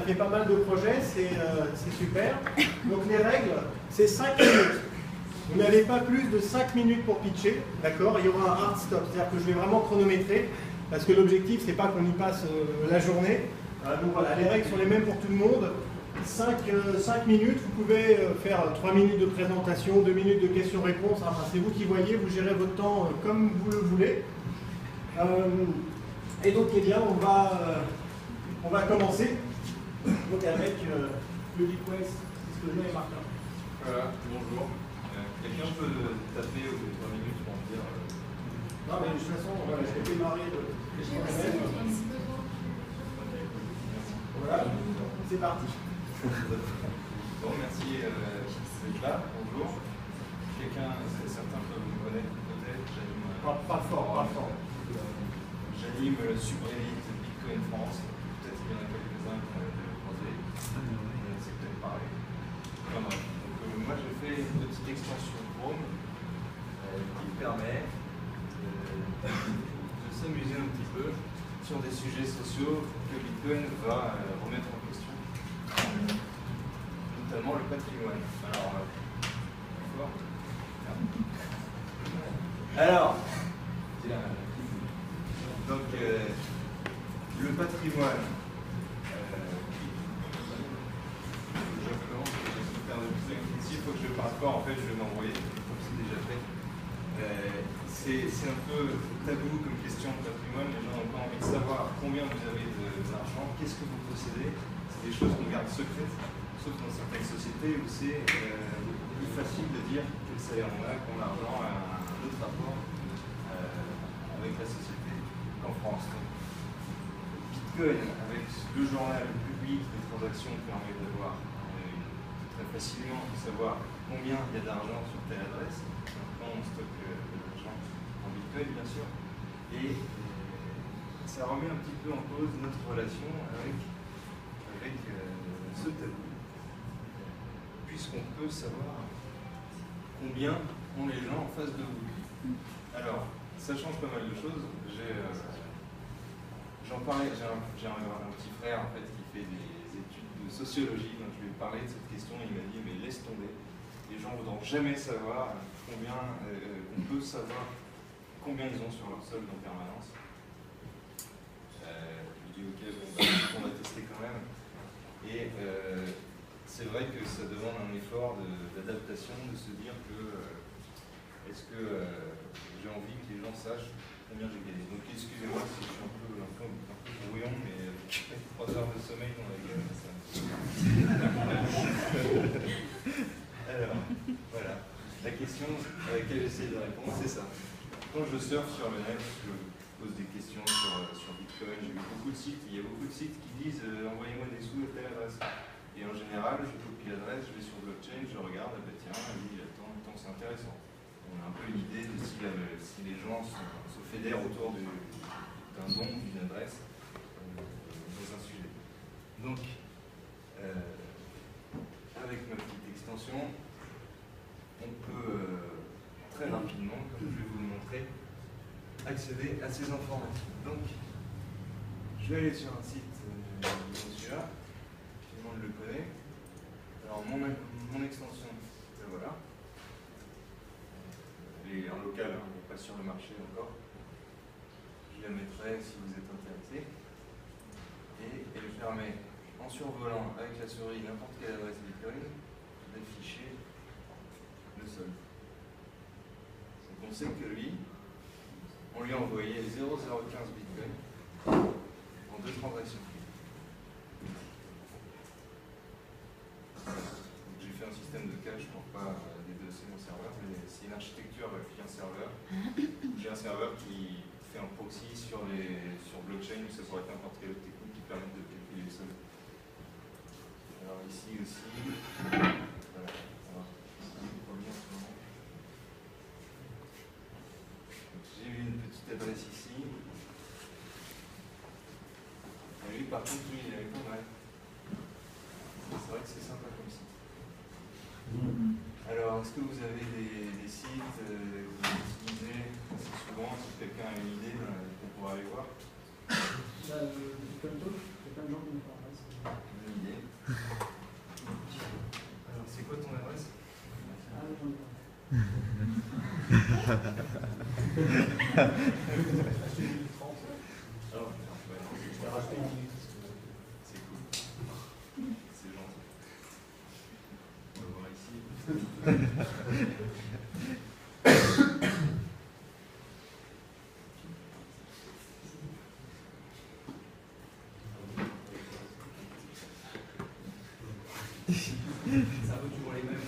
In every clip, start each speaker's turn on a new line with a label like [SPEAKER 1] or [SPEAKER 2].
[SPEAKER 1] Ça fait pas mal de projets, c'est super. Donc les règles, c'est 5 minutes. Vous n'avez pas plus de 5 minutes pour pitcher, d'accord? Il y aura un hard stop, c'est-à-dire que je vais vraiment chronométrer, parce que l'objectif, c'est pas qu'on y passe la journée. Donc voilà, les règles sont les mêmes pour tout le monde. 5 minutes, vous pouvez faire 3 minutes de présentation, 2 minutes de questions-réponses, enfin, c'est vous qui voyez, vous gérez votre temps comme vous le voulez. Et donc, eh bien, on va commencer donc avec le request, c'est ce que je mets Martin.
[SPEAKER 2] Voilà, bonjour. Quelqu'un peut taper au bout de 3 minutes pour me dire...
[SPEAKER 1] Non, mais de toute façon, voilà, je vais démarrer le voilà, c'est parti.
[SPEAKER 2] Bon, merci d'être là, bonjour. Certains peuvent me connaître peut-être, j'anime...
[SPEAKER 1] Pas fort.
[SPEAKER 2] J'anime le Subreddit Bitcoin France. Peut-être qu'il y en a quelques-uns qui ont été croisés. C'est peut-être pareil. Enfin, bref. Donc, moi, j'ai fait une petite extension Chrome qui permet de s'amuser un petit peu sur des sujets sociaux que Bitcoin va remettre en question, notamment le patrimoine. Alors, donc, le patrimoine, il faut que je parle pas, en fait, je vais m'envoyer, comme c'est déjà fait. C'est un peu tabou comme question de patrimoine, les gens n'ont pas envie de savoir combien vous avez d'argent, qu'est-ce que vous possédez. C'est des choses qu'on garde secrètes, sauf dans certaines sociétés où c'est plus facile de dire quel salaire on a, quand l'argent a un autre rapport avec la société qu'en France. Donc, Bitcoin, avec le journal public des transactions, permet d'avoir très facilement de savoir combien il y a d'argent sur telle adresse, quand on stocke l'argent en Bitcoin, bien sûr, et ça remet un petit peu en cause notre relation avec ce tabou, puisqu'on peut savoir combien ont les gens en face de vous. Alors, ça change pas mal de choses. J'en parlais, j'ai un petit frère en fait qui fait des études de sociologie, donc je lui ai parlé de cette question et il m'a dit mais laisse tomber, les gens ne voudront jamais savoir combien, on peut savoir combien ils ont sur leur solde en permanence. Je lui dis ok, bon, on va tester quand même. Et c'est vrai que ça demande un effort d'adaptation, de se dire que est-ce que j'ai envie que les gens sachent combien j'ai gagné. Donc excusez-moi si je suis un peu brouillon, mais avec 3 heures de sommeil dans la gueule, ça... Alors, voilà. La question à laquelle j'essaie de répondre, c'est ça. Quand je surfe sur le net, je pose des questions sur Bitcoin, j'ai vu beaucoup de sites, il y a beaucoup de sites qui disent envoyez-moi des sous à telle adresse. Et en général, je copie l'adresse, je vais sur blockchain, je regarde, ah ben tiens, attends, c'est intéressant. On a un peu une idée de si les gens se fédèrent autour d'un don, d'une adresse, dans un sujet. Donc, avec ma petite extension, on peut très rapidement, comme je vais vous le montrer, accéder à ces informations. Donc, je vais aller sur un site comme celui-là, tout le monde le connaît. Alors, mon extension, ben voilà. Elle est en local, hein, elle n'est pas sur le marché encore. Je la mettrai si vous êtes intéressé. Et elle permet, en survolant avec la souris n'importe quelle adresse Bitcoin, d'afficher le solde. Donc on sait que lui, on lui a envoyé 0,015 Bitcoin en 2 transactions. J'ai fait un système de cache pour pas dédosser mon serveur, mais c'est une architecture client-serveur. J'ai un serveur qui fait un proxy sur blockchain, ça pourrait être n'importe quelle autre technique qui permet de calculer le solde. Alors ici aussi, voilà. Alors, j'ai mis une petite adresse ici. Et lui, par contre, lui, il avait pas mal. C'est vrai que c'est sympa comme site. Alors, est-ce que vous avez des sites que vous utilisez assez souvent, si quelqu'un a une idée qu'on pourra aller voir?
[SPEAKER 1] Bitcoin Talk, il y a plein de gens qui nous parlent.
[SPEAKER 2] Ça vaut toujours les mêmes.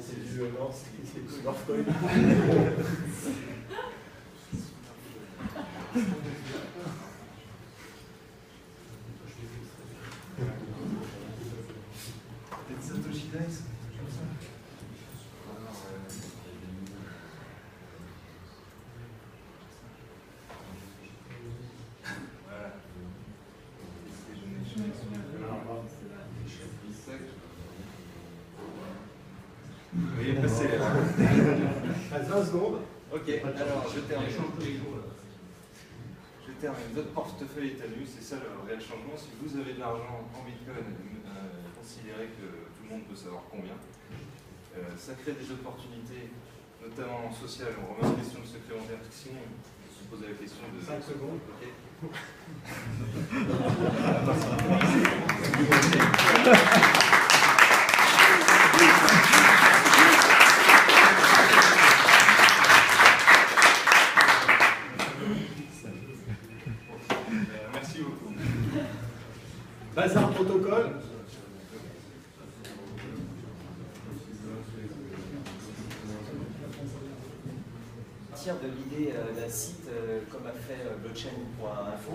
[SPEAKER 1] C'est du violence, c'est du Northcoin.
[SPEAKER 2] Peut-être Satoshi Dice. Oui, passez là.
[SPEAKER 1] À 20 secondes.
[SPEAKER 2] Ok, alors je termine. Votre portefeuille est à nu, c'est ça le réel changement. Si vous avez de l'argent en Bitcoin, considérez que tout le monde peut savoir combien. Ça crée des opportunités, notamment sociales. On remet la question de secret bancaire. Sinon, on se pose la question de
[SPEAKER 1] 5 secondes.
[SPEAKER 2] Ok. Merci beaucoup.
[SPEAKER 1] Bazar protocole.
[SPEAKER 3] De l'idée d'un site comme a fait blockchain.info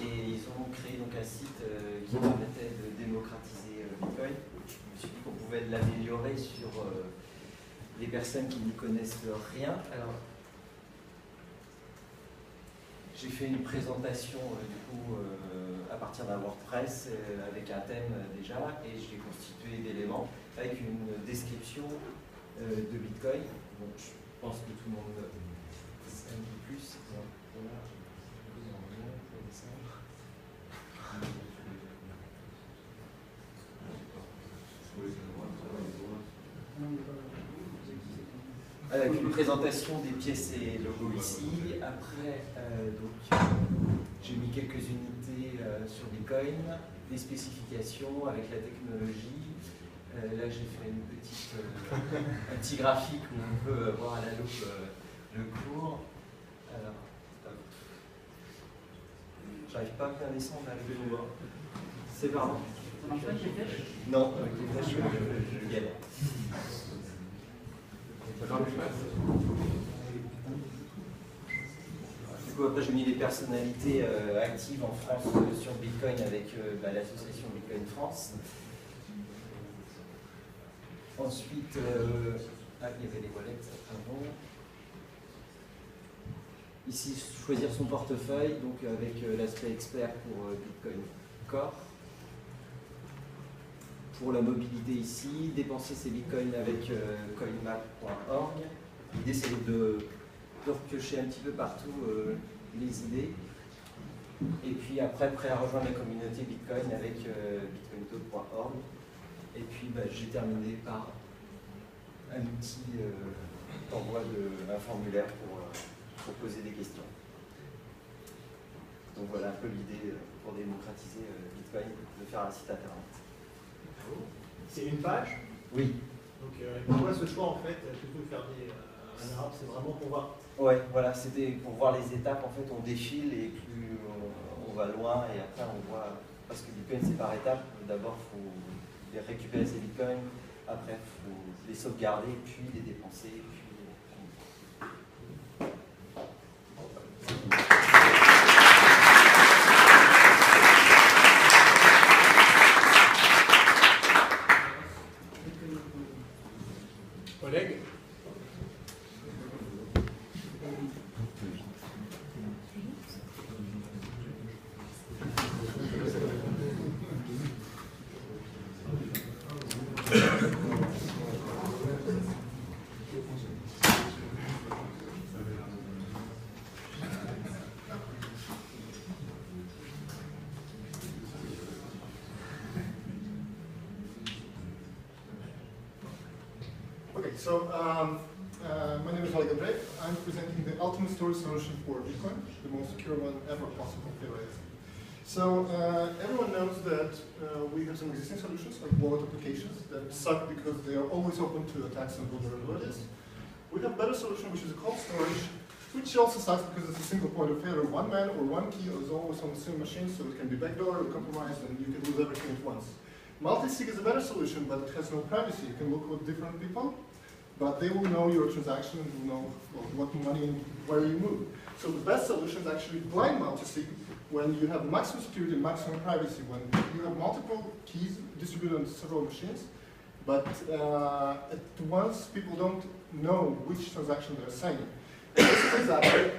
[SPEAKER 3] et ils ont créé donc un site qui permettait de démocratiser Bitcoin. Je me suis dit qu'on pouvait l'améliorer sur les personnes qui n'y connaissent rien. Alors, j'ai fait une présentation du coup à partir d'un WordPress avec un thème déjà et j'ai constitué d'éléments avec une description de Bitcoin. Donc, je pense que tout le monde un peu plus. Avec une présentation des pièces et logos ici. Après, j'ai mis quelques unités sur Bitcoin, des spécifications avec la technologie. Là, j'ai fait une petite, un petit graphique où on peut voir à la loupe le cours. Alors, j'arrive pas à bien descendre avec le doigt. C'est pardon.
[SPEAKER 4] Ça marche pas avec les flèches?
[SPEAKER 3] Non, avec les flèches, je galère. Du coup, après, j'ai mis des personnalités actives en France sur Bitcoin avec l'association Bitcoin France. Ensuite, il y avait les wallets avant. Ici, choisir son portefeuille, donc avec l'aspect expert pour Bitcoin Core. Pour la mobilité ici, dépenser ses bitcoins avec coinmap.org. L'idée, c'est de repiocher un petit peu partout les idées. Et puis après, prêt à rejoindre la communauté Bitcoin avec bitcointalk.org. Et puis, j'ai terminé par un petit envoi d'un formulaire pour poser des questions. Donc voilà un peu l'idée pour démocratiser Bitcoin, de faire un site internet.
[SPEAKER 1] C'est une page.
[SPEAKER 3] Oui.
[SPEAKER 1] Donc pourquoi ce choix en fait, plutôt que faire un arabe, c'est vraiment pour voir.
[SPEAKER 3] Ouais, voilà, c'était pour voir les étapes. En fait, on défile et plus on va loin et après on voit. Parce que Bitcoin c'est par étapes. D'abord, il faut récupérer ses bitcoins. Après, il faut les sauvegarder, puis les dépenser. Puis...
[SPEAKER 1] Collègue.
[SPEAKER 4] so my name is Oleg Andreev. I'm presenting the ultimate storage solution for Bitcoin, the most secure one ever possible theoretically. So everyone knows that we have some existing solutions like wallet applications that suck because they are always open to attacks and vulnerabilities. We have a better solution, which is a cold storage, which also sucks because it's a single point of failure. One man or one key is always on the same machine, so it can be backdoored or compromised, and you can lose everything at once. Multi-sig is a better solution, but it has no privacy. You can look with different people, but they will know your transaction and will know what money and where you move. So the best solution is actually blind multi-sig, when you have maximum security and maximum privacy, when you have multiple keys distributed on several machines, but at once people don't know which transaction they're signing. And this is exactly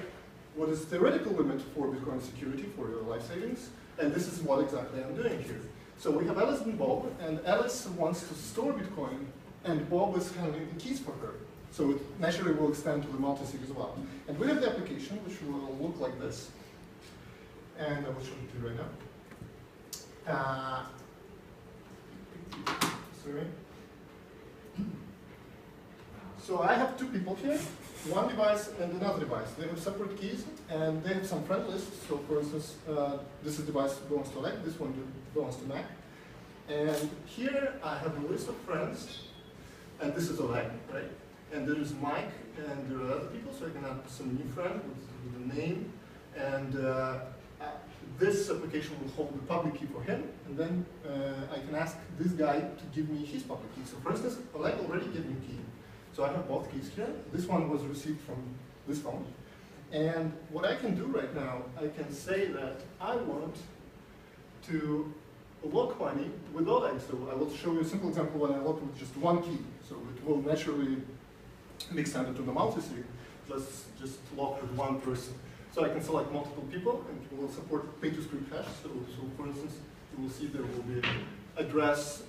[SPEAKER 4] what is theoretical limit for Bitcoin security for your life savings, and this is what exactly I'm doing here. So we have Alice and Bob, and Alice wants to store Bitcoin, and Bob is handling the keys for her. So it naturally will extend to the multi-sig as well. And we have the application, which will look like this. And I will show it to you right now. Sorry. So I have two people here, one device and another device. They have separate keys, and they have some friend lists. So for instance, this is device belongs to Oleg, this one belongs to Mac. And here I have a list of friends, and this is Oleg, right? And there is Mike, and there are other people, so I can add some new friend with a name. And this application will hold the public key for him, and then I can ask this guy to give me his public key. So for instance, Oleg already gave me a key. So I have both keys here. This one was received from this phone. And what I can do right now, I can say that I want to lock money with Oleg. So I will show you a simple example when I lock with just one key. So it will naturally be extended to the multi-sig. Let's just lock with one person. So I can select multiple people, and it will support pay-to-script hash. So for instance, you will see there will be address,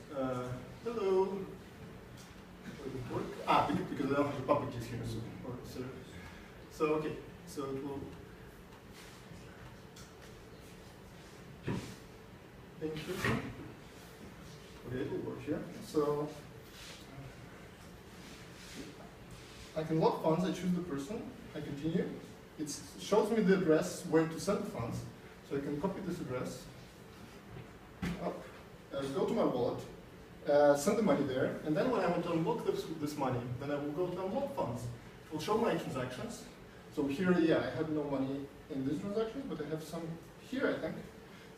[SPEAKER 4] hello. Because I don't have the public keys here. So okay, so it will. Interesting. Okay, it will work here. So I can lock funds. I choose the person. I continue. It shows me the address where to send the funds. So I can copy this address up, go to my wallet. Send the money there, and then when I want to unlock this money, then I will go to unlock funds. It will show my transactions. So here, yeah, I have no money in this transaction, but I have some here, I think.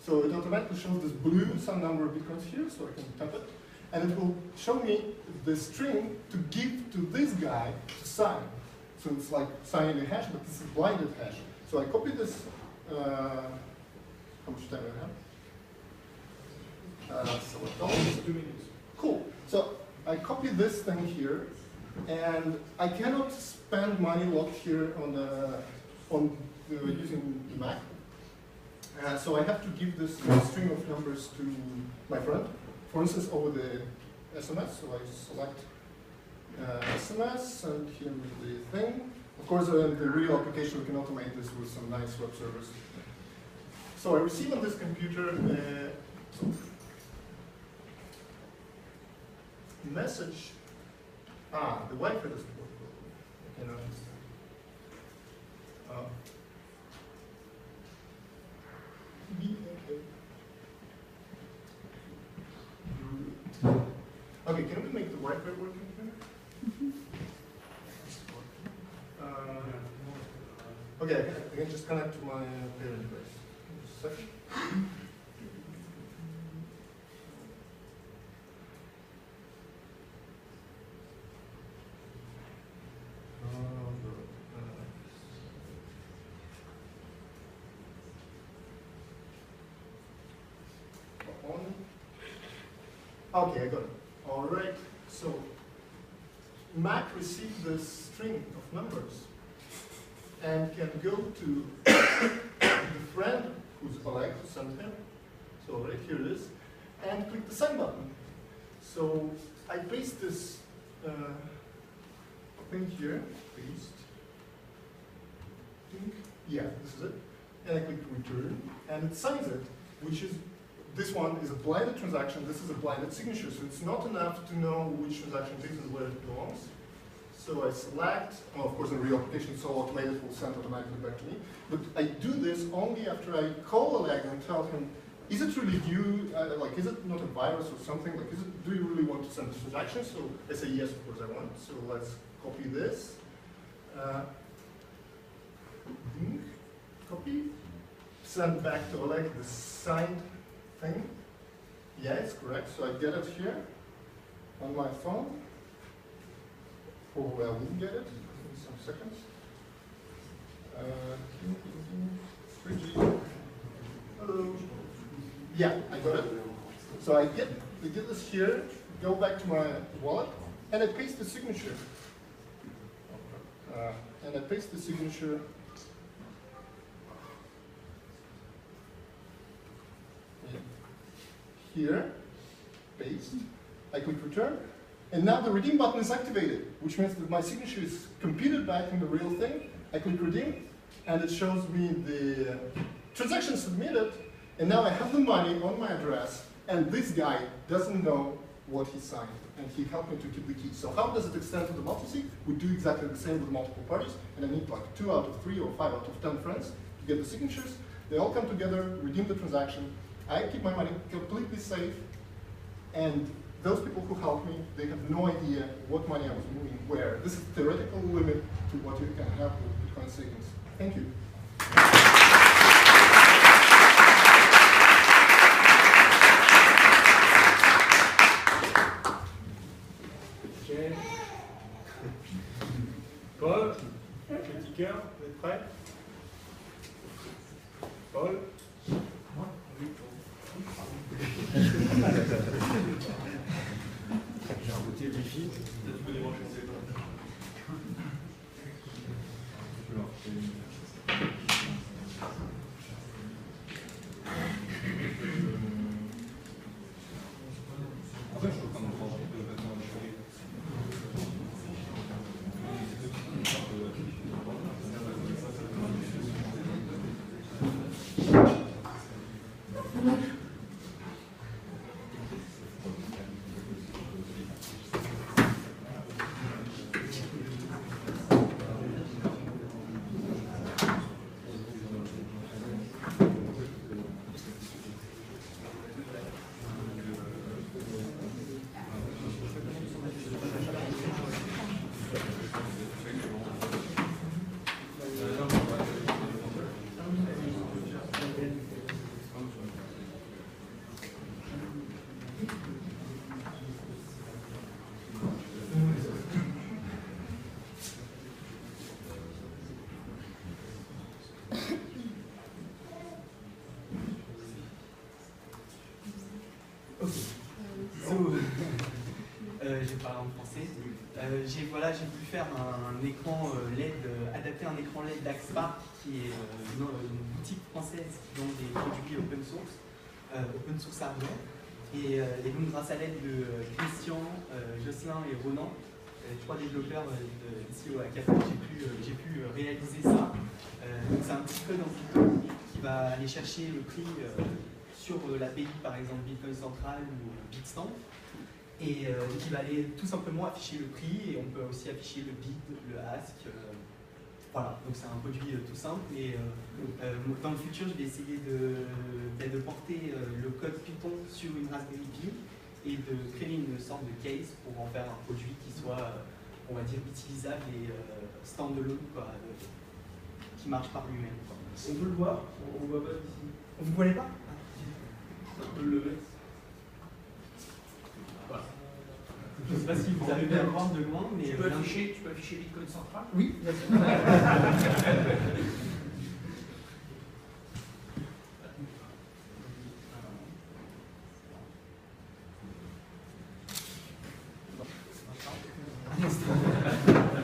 [SPEAKER 4] So it automatically shows this blue, some number of Bitcoins here, so I can tap it. And it will show me the string to give to this guy to sign. So it's like signing a hash, but this is blinded hash. So I copy this, how much time I have? Select all. 2 minutes. Cool. So I copy this thing here, and I cannot spend money locked here on using the Mac. So I have to give this string of numbers to my friend. For instance, over the SMS. So I select SMS, send him the thing. Of course, the real application we can automate this with some nice web servers. So I receive on this computer message. The Wi-Fi doesn't work. Okay, no. Okay, can we make the Wi-Fi working here? Okay, I can just connect to my parent device. Just a second. Okay, I got it. All right. So Mac received this string of numbers and can go to the friend who's Oleg, who sent him. So right here it is, and click the send button. So I paste this thing here. Paste. Yeah, this is it. And I click return, and it signs it, which is. This one is a blinded transaction, this is a blinded signature, so it's not enough to know which transaction it is and where it belongs. So I select, well, of course in real application it's all automated, it will send automatically back to me. But I do this only after I call Allegro and tell him, is it really you, like is it not a virus or something, like do you really want to send this transaction? So I say yes, of course I want. So let's copy this. Copy, send back to Oleg the signed thing. Yeah, it's correct. So I get it here on my phone. Probably I will get it in some seconds. 3G. Hello. Yeah, I got it. So I get this here, go back to my wallet, and I paste the signature. Here, paste, I click return, and now the redeem button is activated, which means that my signature is computed back in the real thing. I click redeem, and it shows me the transaction submitted, and now I have the money on my address, and this guy doesn't know what he signed, and he helped me to keep the key. So how does it extend to the multisig? We do exactly the same with multiple parties, and I need like 2 out of 3 or 5 out of 10 friends to get the signatures. They all come together, redeem the transaction. I keep my money completely safe, and those people who help me, they have no idea what money I was moving where. This is the theoretical limit to what you can have with Bitcoin savings. Thank you.
[SPEAKER 1] Okay. Paul, petit cœur, vous êtes prêt? Paul? J'ai un côté wifi. Peut-être tu peux débrancher le téléphone.
[SPEAKER 5] Je parle en français. J'ai pu faire un écran LED, adapter un écran LED d'Axpa, qui est une boutique française qui vend des produits open source hardware. Et donc grâce à l'aide de Christian, Jocelyn et Ronan, 3 développeurs ici au Hackathon, j'ai pu réaliser ça. Donc c'est un petit code en Python qui va aller chercher le prix sur l'API, par exemple Bitcoin Central ou Bitstamp. Et qui va aller tout simplement afficher le prix, et on peut aussi afficher le bid, le ask. Voilà, donc c'est un produit tout simple. Et dans le futur, je vais essayer de porter le code Python sur une Raspberry Pi et de créer une sorte de case pour en faire un produit qui soit, on va dire, utilisable et standalone, quoi, qui marche par lui-même.
[SPEAKER 6] On peut le voir, on ne voit pas d'ici.
[SPEAKER 5] Vous ne voyez pas?
[SPEAKER 6] On peut le lever.
[SPEAKER 5] Voilà. Je ne sais pas si vous arrivez à voir de loin, mais...
[SPEAKER 6] Tu peux afficher Bitcoin Central?
[SPEAKER 5] Oui.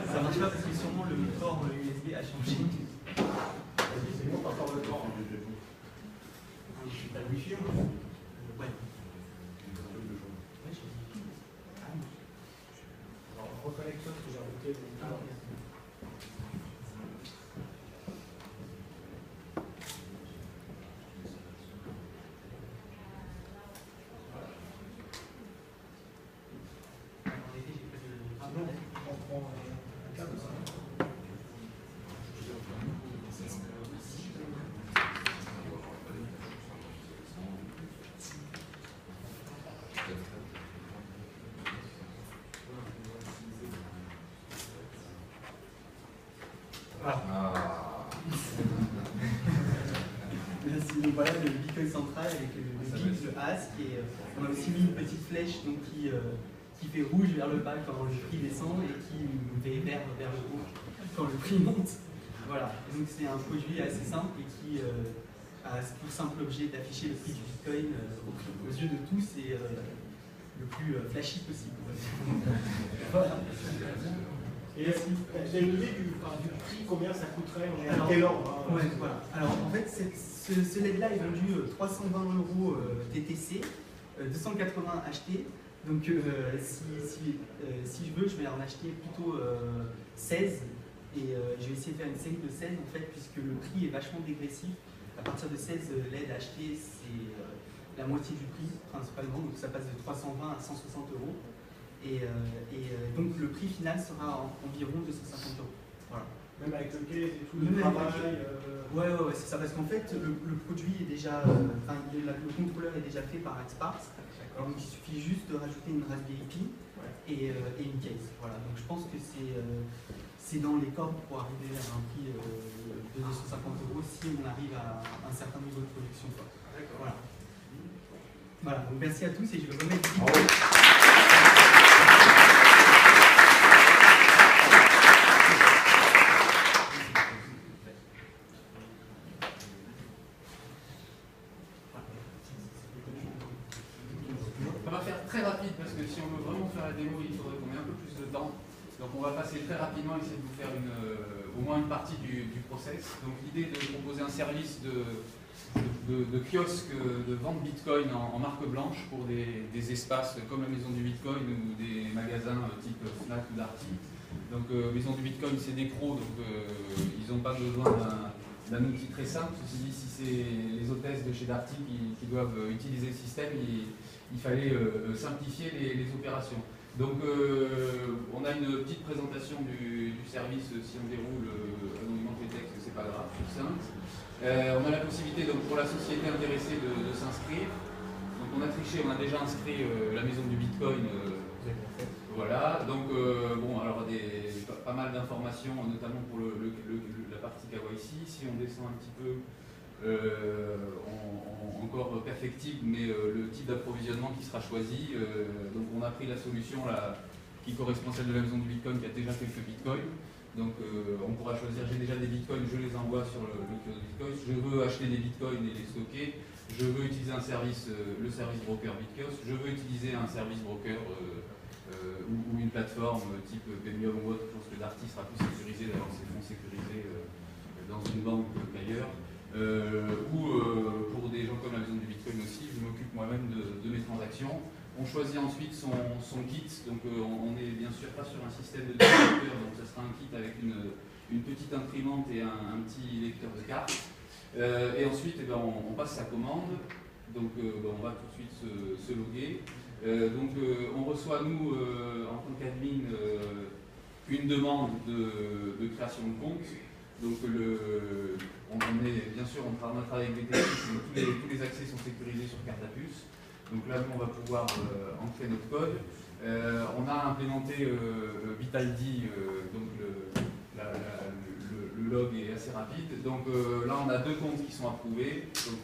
[SPEAKER 5] Ça marche pas parce que sûrement le port USB a changé.
[SPEAKER 6] C'est bon, t'as encore le temps. T'as le wifi?
[SPEAKER 5] Ouais.
[SPEAKER 1] Alors, reconnecte-toi parce que j'ai un bouquet.
[SPEAKER 5] En été, j'ai pas de... Voilà.
[SPEAKER 7] Ah.
[SPEAKER 5] Merci. Donc voilà le Bitcoin central avec le GIPS, le ASC, et on a aussi mis une petite flèche donc, qui fait rouge vers le bas quand le prix descend et qui fait vert vers le haut quand le prix monte. Voilà. Et donc c'est un produit assez simple et qui a pour simple objet d'afficher le prix du Bitcoin aux yeux de tous et le plus flashy possible. Voilà.
[SPEAKER 1] Et vous avez une idée du prix, combien ça coûterait, à quel ordre
[SPEAKER 5] Ouais, voilà. Alors en fait, ce LED-là est vendu 320 € TTC, 280 achetés. Donc si je veux, je vais en acheter plutôt 16. Et je vais essayer de faire une série de 16 en fait, puisque le prix est vachement dégressif. À partir de 16 LED achetés, c'est la moitié du prix principalement. Donc ça passe de 320 à 160 €. Et donc le prix final sera environ 250 €. Voilà.
[SPEAKER 1] Même avec le case et tout,
[SPEAKER 5] Même
[SPEAKER 1] le
[SPEAKER 5] avec
[SPEAKER 1] travail.
[SPEAKER 5] Ouais, c'est ça, parce qu'en fait, le produit est déjà, le contrôleur est déjà fait par Expart. Donc il suffit juste de rajouter une Raspberry Pi et une case. Voilà, donc je pense que c'est dans les cordes pour arriver à un prix de 250 € si on arrive à un certain niveau de production. Voilà. Voilà, donc merci à tous et je vais remettre.
[SPEAKER 7] On va faire très rapide parce que si on veut vraiment faire la démo, il faudrait qu'on ait un peu plus de temps. Donc on va passer très rapidement, essayer de vous faire au moins une partie du process. Donc l'idée de proposer un service de kiosque de vente Bitcoin en marque blanche pour des espaces comme la Maison du Bitcoin ou des magasins type Fnac ou Darty. Donc Maison du Bitcoin, c'est des pros, donc ils n'ont pas besoin d'un outil très simple. Ceci dit, si c'est les hôtesses de chez Darty qui doivent utiliser le système, il fallait simplifier les opérations. Donc on a une petite présentation du service, si on déroule anonymement les textes, c'est pas grave, succinct. On a la possibilité donc, pour la société intéressée de s'inscrire. Donc on a triché, on a déjà inscrit la Maison du Bitcoin. Voilà, donc bon, alors pas mal d'informations, notamment pour la partie KYC. Si on descend un petit peu, encore perfectible, mais le type d'approvisionnement qui sera choisi. Donc on a pris la solution là, qui correspond à celle de la Maison du Bitcoin, qui a déjà quelques bitcoins. Donc on pourra choisir, j'ai déjà des bitcoins, je les envoie sur le kiosque Bitcoin. Je veux acheter des bitcoins et les stocker. Je veux utiliser un service, le service broker Bitkios. Je veux utiliser un service broker ou une plateforme type Pemium ou autre. Je pense que Darty sera plus sécurisé d'avoir ses fonds sécurisés dans une banque qu'ailleurs. Pour des gens comme la Maison du Bitcoin aussi, je m'occupe moi-même de mes transactions. On choisit ensuite son kit, donc on n'est bien sûr pas sur un système de lecteur, donc ce sera un kit avec une petite imprimante et un petit lecteur de cartes. Et ensuite, on passe sa commande, donc on va tout de suite se loguer. On reçoit, nous, en tant qu'admin, une demande de création de compte. Donc on est bien sûr, on travaille avec BTC, tous les accès sont sécurisés sur carte à puce. Donc là, nous, on va pouvoir entrer notre code. On a implémenté BitID, donc le log est assez rapide. Donc là, on a 2 comptes qui sont approuvés, donc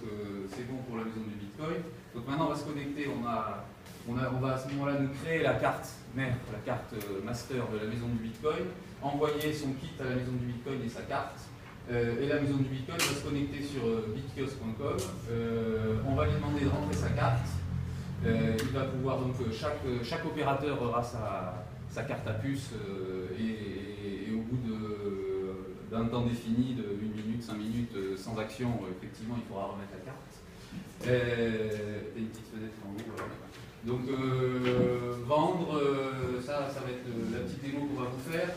[SPEAKER 7] c'est bon pour la Maison du Bitcoin. Donc maintenant, on va se connecter, on va à ce moment-là nous créer la carte mère, la carte master de la Maison du Bitcoin, envoyer son kit à la Maison du Bitcoin et sa carte. Et la Maison du Bitcoin va se connecter sur bitkios.com. On va lui demander de rentrer sa carte. Il va pouvoir donc chaque opérateur aura sa carte à puce et au bout d'un temps défini de 1 minute, 5 minutes sans action, effectivement il faudra remettre la carte. Et une petite fenêtre en haut. Voilà. Donc vendre, ça va être la petite démo qu'on va vous faire.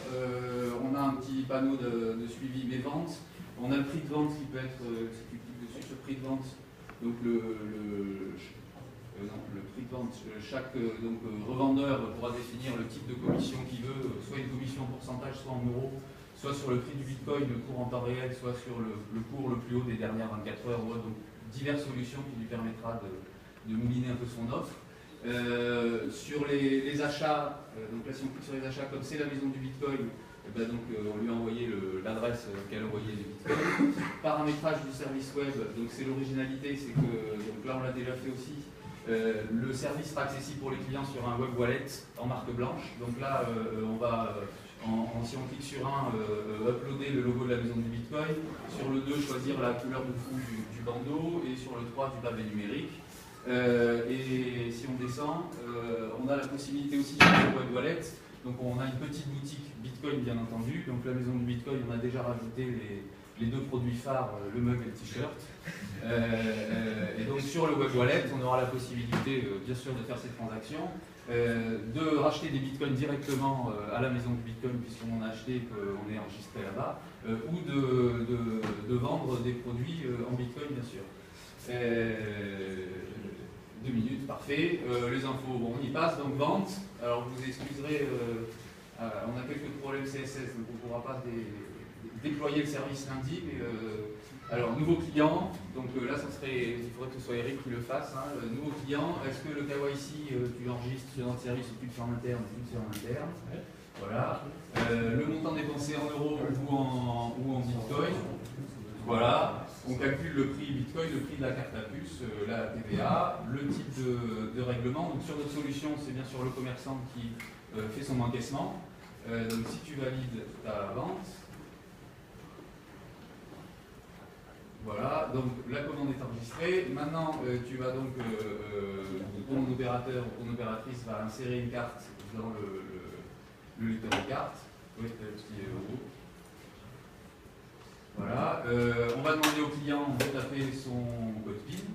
[SPEAKER 7] On a un petit panneau de suivi mes ventes. On a le prix de vente qui peut être, si tu cliques dessus sur prix de vente, donc le prix de vente, chaque revendeur pourra définir le type de commission qu'il veut, soit une commission en pourcentage, soit en euros, soit sur le prix du Bitcoin, le cours en temps réel, soit sur le cours le plus haut des dernières 24 heures, donc diverses solutions qui lui permettra de mouliner un peu son offre. Sur les achats, donc là si on clique sur les achats, comme c'est la Maison du Bitcoin, ben donc, on lui a envoyé l'adresse qu'elle envoyait du Bitcoin. Paramétrage du service web, donc c'est l'originalité, c'est que, donc là on l'a déjà fait aussi, le service sera accessible pour les clients sur un web wallet en marque blanche. Donc là, on va, si on clique sur un, uploader le logo de la maison du Bitcoin, sur le 2, choisir la couleur de fond du bandeau, et sur le 3, du pavé numérique. Et si on descend, on a la possibilité aussi sur le web wallet. Donc on a une petite boutique Bitcoin bien entendu. Donc la maison du Bitcoin, on a déjà rajouté les deux produits phares, le mug et le t-shirt. Et donc sur le web wallet, on aura la possibilité bien sûr de faire ces transactions, de racheter des Bitcoins directement à la maison du Bitcoin puisqu'on en a acheté et qu'on est enregistré là-bas, ou de vendre des produits en Bitcoin bien sûr. 2 minutes, parfait. Les infos, bon, on y passe, donc vente. Alors vous excuserez, on a quelques problèmes CSS, donc on ne pourra pas déployer le service lundi. Mais, alors, nouveau client, donc là, il faudrait que ce soit Eric qui le fasse. Hein. Nouveau client, est-ce que le KYC, tu l'enregistres sur notre service ou tu le fais en interne? Tu le fais en interne. Voilà. Le montant dépensé en euros ou en Bitcoin. Voilà. On calcule le prix Bitcoin, le prix de la carte à puce, la TVA, le type de règlement. Donc sur notre solution, c'est bien sûr le commerçant qui fait son encaissement. Donc si tu valides ta vente, voilà, donc la commande est enregistrée. Maintenant, tu vas donc, ton opérateur ou ton opératrice va insérer une carte dans le lecteur de carte. Oui, qui est euro. Voilà, on va demander au client de taper son code PIN.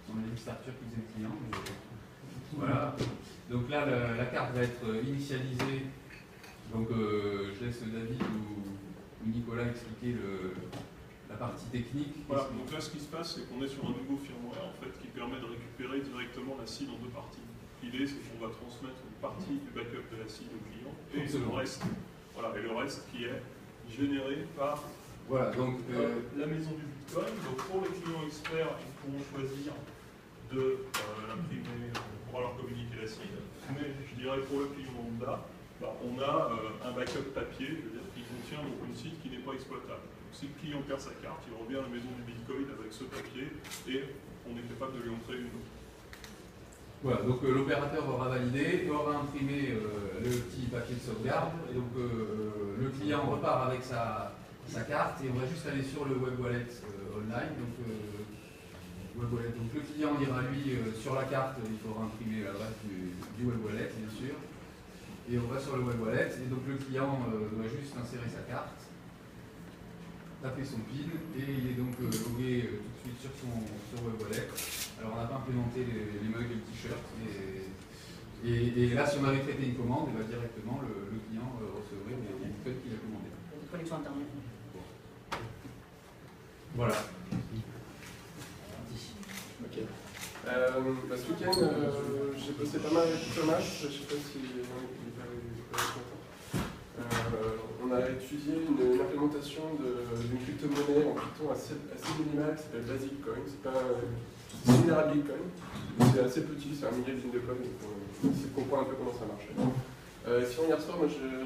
[SPEAKER 7] On a dit Arthur qui faisait le client. Voilà, donc là la carte va être initialisée. Donc je laisse David ou Nicolas expliquer la partie technique.
[SPEAKER 8] Voilà, donc là ce qui se passe, c'est qu'on est sur un nouveau firmware en fait, qui permet de récupérer directement la seed en 2 parties. L'idée c'est qu'on va transmettre une partie du backup de la seed au client et le reste, voilà, et le reste qui est généré par
[SPEAKER 7] voilà, donc,
[SPEAKER 8] la maison du Bitcoin. Donc pour les clients experts, ils pourront choisir de l'imprimer, on pourra leur communiquer la seed. Mais je dirais pour le client lambda, on a un backup papier, je veux dire, qui contient donc une seed qui n'est pas exploitable. Donc, si le client perd sa carte, il revient à la maison du Bitcoin avec ce papier et on est capable de lui en créer une autre.
[SPEAKER 7] Voilà, donc l'opérateur aura validé, aura imprimé le petit papier de sauvegarde, et donc le client repart avec sa carte et on va juste aller sur le web wallet online. Donc, donc le client ira lui sur la carte, il faudra imprimer l'adresse du web wallet bien sûr. Et on va sur le web wallet et donc le client doit juste insérer sa carte, taper son PIN et il est donc logué tout de suite sur web wallet. Alors on n'a pas implémenté les mugs et le t-shirt et là si on avait traité une commande, et directement le client recevrait les codes qu'il a commandés.
[SPEAKER 9] Connexion internet.
[SPEAKER 7] Voilà.
[SPEAKER 10] Ok. Ce week-end, j'ai bossé pas mal avec Thomas, je ne sais pas si on a étudié une implémentation d'une crypto-monnaie en Python assez minimale qui s'appelle Basic Coin. C'est similaire à Bitcoin, c'est assez petit, c'est 1 millier de lignes de code, donc on essaie de comprendre un peu comment ça marchait. Sinon, hier soir,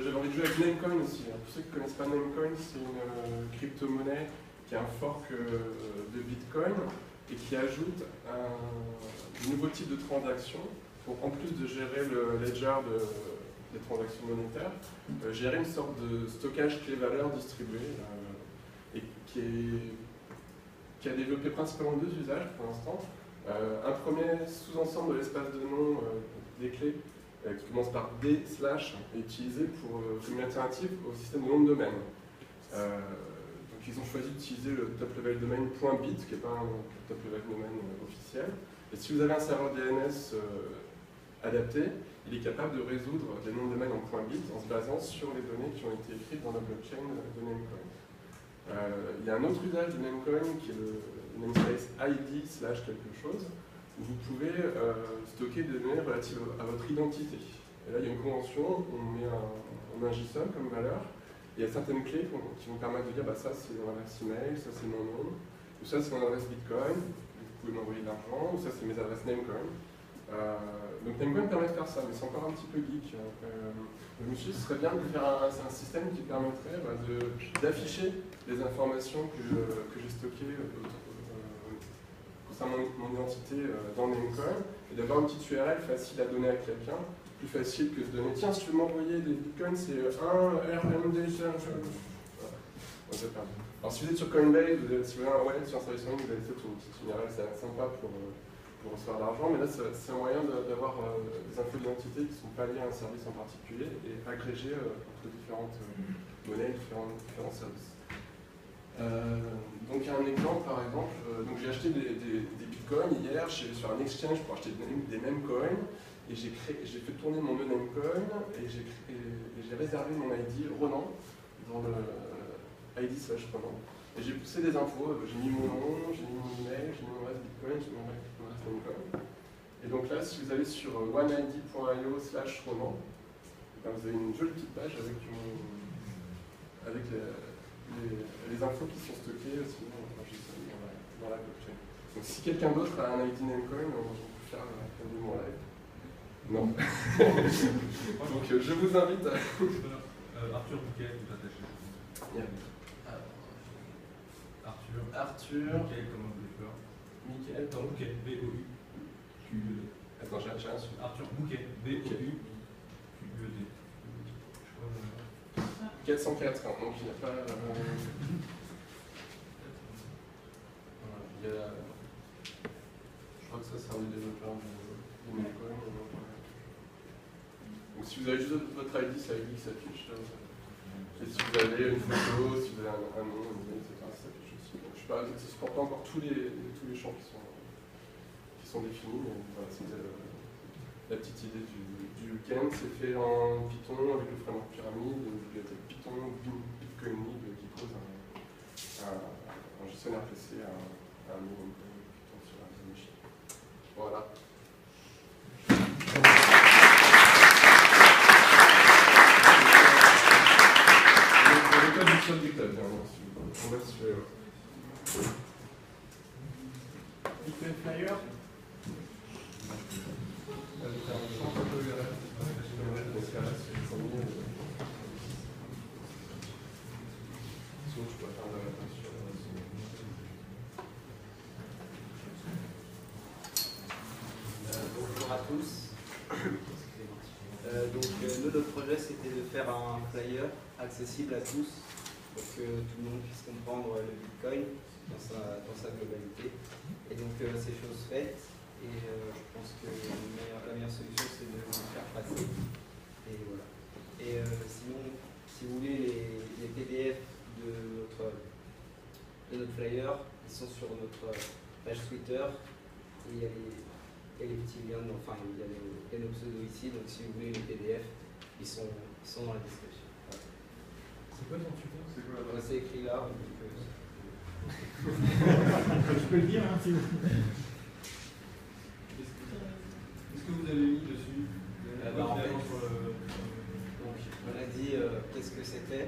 [SPEAKER 10] j'avais envie de jouer avec Namecoin aussi. Alors, pour ceux qui ne connaissent pas Namecoin, c'est une crypto-monnaie qui est un fork de Bitcoin et qui ajoute un nouveau type de transaction pour, en plus de gérer le ledger des transactions monétaires, gérer une sorte de stockage clé-valeur distribué et qui a développé principalement 2 usages pour l'instant. Un premier sous-ensemble de l'espace de nom des clés qui commence par D/ est utilisé comme une alternative au système de nom de domaine. Donc ils ont choisi d'utiliser le top level domain .bit, qui n'est pas un top level domain officiel. Et si vous avez un serveur DNS adapté, il est capable de résoudre des noms de domaine en .bit en se basant sur les données qui ont été écrites dans la blockchain de Namecoin. Il y a un autre usage de Namecoin qui est le namespace ID/ quelque chose, où vous pouvez stocker des données relatives à votre identité. Et là, il y a une convention, on met un JSON comme valeur, et il y a certaines clés qui vont permettre de dire ça c'est mon adresse email, ça c'est mon nom, ou ça c'est mon adresse Bitcoin, vous pouvez m'envoyer de l'argent, ou ça c'est mes adresses Namecoin. Donc Namecoin permet de faire ça, mais c'est encore un petit peu geek. Je me suis dit, ce serait bien de faire un système qui permettrait d'afficher les informations que j'ai stockées concernant mon identité dans Namecoin, et d'avoir une petite URL facile à donner à quelqu'un, plus facile que de donner, tiens, si tu veux m'envoyer des bitcoins, c'est 1 RMD. Alors si vous êtes sur Coinbase, si vous avez un wallet sur un service en ligne, vous avez peut-être une petite URL, c'est sympa pour recevoir de l'argent, mais là c'est un moyen d'avoir des infos d'identité qui ne sont pas liées à un service en particulier et agrégées entre différentes monnaies, différents services. Donc il y a un exemple par exemple, donc j'ai acheté des bitcoins hier sur un exchange pour acheter des Namecoin, et j'ai fait tourner mon nœud Namecoin et j'ai réservé mon ID Ronan dans le ID/Ronan. Et j'ai poussé des infos, j'ai mis mon nom, j'ai mis mon email, j'ai mis mon adresse Bitcoin, j'ai mis mon adresse Namecoin. Et donc là, si vous allez sur oneid.io/Ronan, vous avez une jolie petite page avec les infos qui sont stockées sinon dans la blockchain. Donc si quelqu'un d'autre a un ID Namecoin, on peut faire mon live. Non. Donc je vous invite à...
[SPEAKER 9] Arthur Bouquet, vous attachez.
[SPEAKER 10] Yeah. Arthur.
[SPEAKER 9] Michael, comment vous voulez faire?
[SPEAKER 10] Michael, pardon.
[SPEAKER 9] Bouquet, B-O-U. Q-U-E-D.
[SPEAKER 10] Attends, j'ai un souci.
[SPEAKER 9] Arthur Bouquet, B-O-U. Q-U-E-D.
[SPEAKER 10] 404, donc il n'y a pas... il y a... Je crois que ça, c'est un des développeurs de Namecoin. Donc si vous avez juste votre ID, c'est l'ID qui s'affiche. Et si vous avez une photo, si vous avez un nom, une email, etc., ça s'affiche aussi. Donc je ne sais pas, ça supporte pas encore tous les champs qui sont définis, mais voilà, c'est la petite idée du week-end. C'est fait en Python avec le framework Pyramide, une bibliothèque Python, Bitcoinlib qui pose un gestionnaire PC à un niveau Python sur la machine. Voilà. On va suivre.
[SPEAKER 1] Bitcoin Flyer.
[SPEAKER 5] Bonjour à tous. Donc nous, notre projet, c'était de faire un flyer accessible à tous pour que tout le monde puisse comprendre le Bitcoin dans sa globalité. Et donc c'est chose faite, et je pense que la meilleure solution, c'est de le faire passer. Et voilà. Et sinon, si vous voulez, les PDF de notre flyer, ils sont sur notre page Twitter, et il y a les petits liens, enfin il y a nos pseudos ici, donc si vous voulez les PDF, ils sont dans la description. Voilà.
[SPEAKER 8] C'est quoi ton Twitter? C'est quoi l'adresse?
[SPEAKER 5] C'est écrit là.
[SPEAKER 1] Je peux le dire, hein, si vous...
[SPEAKER 9] Qu'est-ce que vous avez mis dessus?
[SPEAKER 5] En fait, donc, on a dit qu'est-ce que c'était,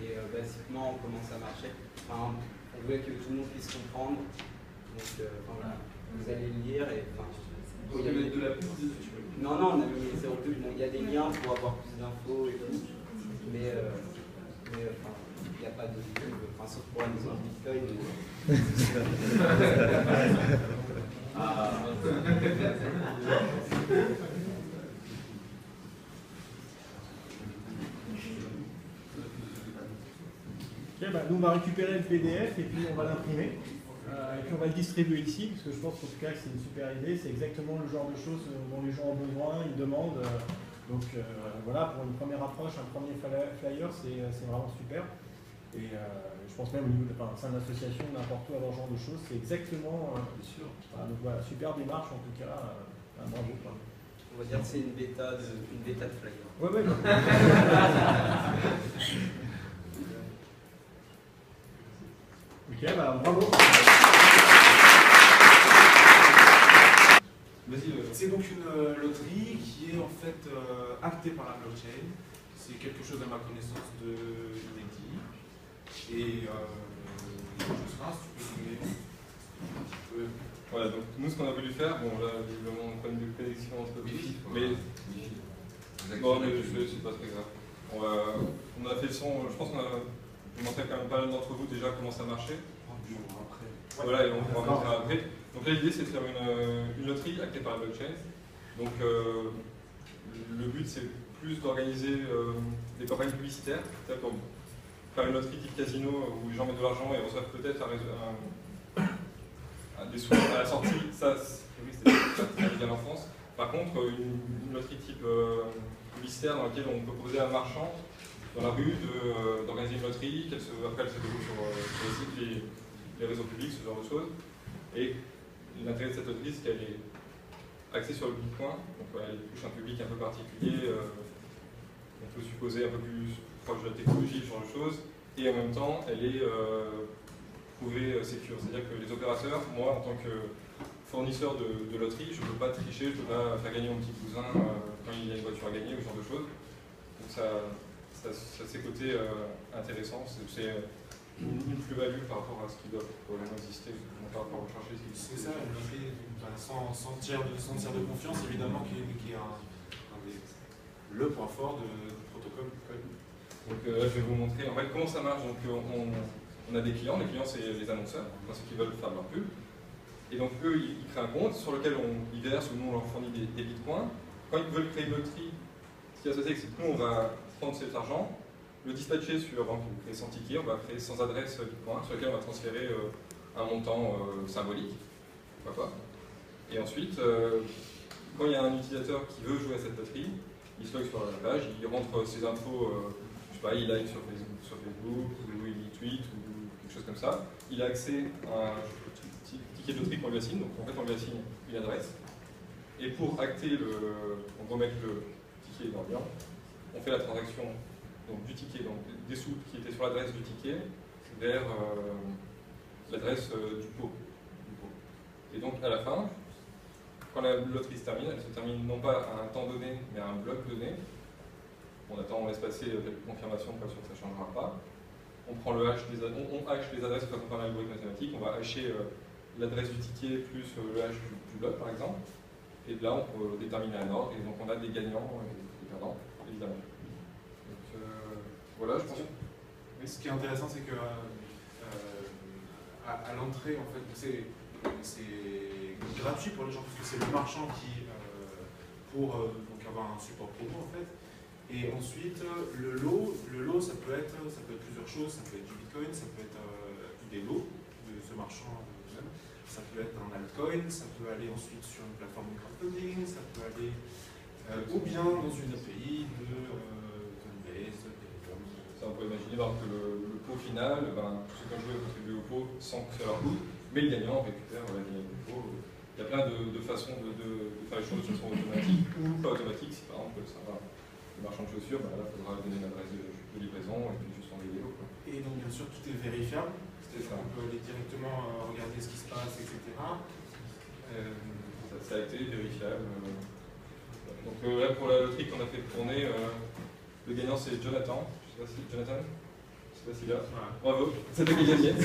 [SPEAKER 5] et basiquement comment ça marchait. Enfin, on voulait que tout le monde puisse comprendre. Donc voilà, vous allez le lire et
[SPEAKER 9] il y avait de la pub dessus?
[SPEAKER 5] Non, on a mis zéro pub. Il y a des liens pour avoir plus d'infos et tout, mais il n'y a pas de pub, sauf pour la maison de Bitcoin.
[SPEAKER 1] Okay, nous on va récupérer le PDF et puis on va l'imprimer. Et puis on va le distribuer ici, parce que je pense qu'en tout cas c'est une super idée, c'est exactement le genre de choses dont les gens ont besoin, ils demandent. Donc voilà, pour une première approche, un premier flyer, c'est vraiment super. Et je pense même au niveau de sein d'association, n'importe où, avoir ce genre de choses, c'est exactement... Voilà, donc voilà, super démarche en tout cas, bravo.
[SPEAKER 5] On va dire que c'est une bêta de flyer.
[SPEAKER 1] Ouais. Ok, bravo.
[SPEAKER 11] C'est donc une loterie qui est en fait actée par la blockchain. C'est quelque chose à ma connaissance de inédit. Et je sais pas si tu peux
[SPEAKER 12] Voilà, donc nous ce qu'on a voulu faire, bon là évidemment on prend une connexion entre mais bon, mais c'est pas très grave. On a fait le son, je pense qu'on a montré quand même pas mal d'entre vous déjà comment ça marchait. Voilà, et on pourra montrer après. Donc là l'idée c'est de faire une loterie actée par la blockchain. Donc le but c'est plus d'organiser des campagnes publicitaires, c'est-à-dire pour faire une loterie type casino où les gens mettent de l'argent et reçoivent peut-être des sous à la sortie, ça c'est très bien en France. Par contre, une loterie type publicitaire dans laquelle on peut proposer à un marchand dans la rue d'organiser une loterie, après elle se déroule sur les sites, les réseaux publics, ce genre de choses. Et l'intérêt de cette loterie, c'est qu'elle est axée sur le Bitcoin, donc elle touche un public un peu particulier, on peut supposer un peu plus proche de la technologie, ce genre de choses, et en même temps, elle est prouvée sécure. C'est-à-dire que les opérateurs, moi, en tant que fournisseur de loterie, je ne peux pas tricher, je ne peux pas faire gagner mon petit cousin quand il y a une voiture à gagner, ou ce genre de choses. Donc ça a ses côtés intéressants, c'est une plus-value par rapport à ce qui doit probablement exister, par rapport à rechercher ce qui existe.
[SPEAKER 11] C'est ça, une loterie sans tiers de confiance, évidemment, qui est le point fort du protocole.
[SPEAKER 12] Donc là, je vais vous montrer en fait comment ça marche. Donc on a des clients, les clients c'est les annonceurs, enfin, ceux qui veulent faire leur pub. Et donc eux, ils créent un compte sur lequel ils versent ou nous on leur fournit des bitcoins. Quand ils veulent créer une loterie, ce qui est associé, c'est que nous on va prendre cet argent, le dispatcher sur, on crée 100 tickets, on va créer 100 adresses bitcoin sur lesquelles on va transférer un montant symbolique. Pourquoi pas. Et ensuite, quand il y a un utilisateur qui veut jouer à cette loterie, il se log sur la page, il rentre ses infos, je sais pas, il like sur Facebook, ou il tweet, ou quelque chose comme ça. Il a accès à un ticket de loterie qu'on lui assigne, donc en fait on lui assigne une adresse. Et pour acter on remet le ticket dans le lien, on fait la transaction donc, du ticket, donc des sous qui étaient sur l'adresse du ticket, vers l'adresse du pot. Et donc à la fin, quand la loterie se termine, elle se termine non pas à un temps donné, mais à un bloc donné. On laisse passer quelques confirmations pour être sûr que ça ne changera pas. On prend on hash les adresses quand on parle d'algorithme mathématique. On va hasher l'adresse du ticket plus le hash du bloc, par exemple. Et de là, on peut déterminer un ordre. Et donc, on a des gagnants et des perdants, évidemment. Donc, voilà, je pense.
[SPEAKER 11] Mais ce qui est intéressant, c'est que à l'entrée, en fait, c'est gratuit pour les gens, parce que c'est le marchand qui, pour donc avoir un support pour nous, en fait. Et ensuite, le lot ça peut être plusieurs choses, ça peut être du Bitcoin, ça peut être des lots de ce marchand même, ça peut être un altcoin, ça peut aller ensuite sur une plateforme de crowdfunding, ça peut aller ou bien dans une API de Coinbase, Telegram.
[SPEAKER 12] Ça, on peut imaginer que le pot final, tous ceux qui ont joué contribuent au pot sans que ça leur coûte, mais le gagnant récupère la gagnée du pot. Il y a plein de façons de faire les choses de façon automatique ou pas automatique, si par exemple ça va. Le marchand de chaussures, là, il faudra donner une adresse de livraison et puis juste envoyer les lots.
[SPEAKER 11] Et donc, bien sûr, tout est vérifiable.
[SPEAKER 12] C'est ça.
[SPEAKER 11] On peut aller directement regarder ce qui se passe, etc.
[SPEAKER 12] Ça a été vérifiable. Donc là, pour la loterie qu'on a fait tourner, le gagnant c'est Jonathan. Je ne sais pas si Jonathan. Je sais pas s'il a. Ouais. Bravo, c'est toi qui as gagné.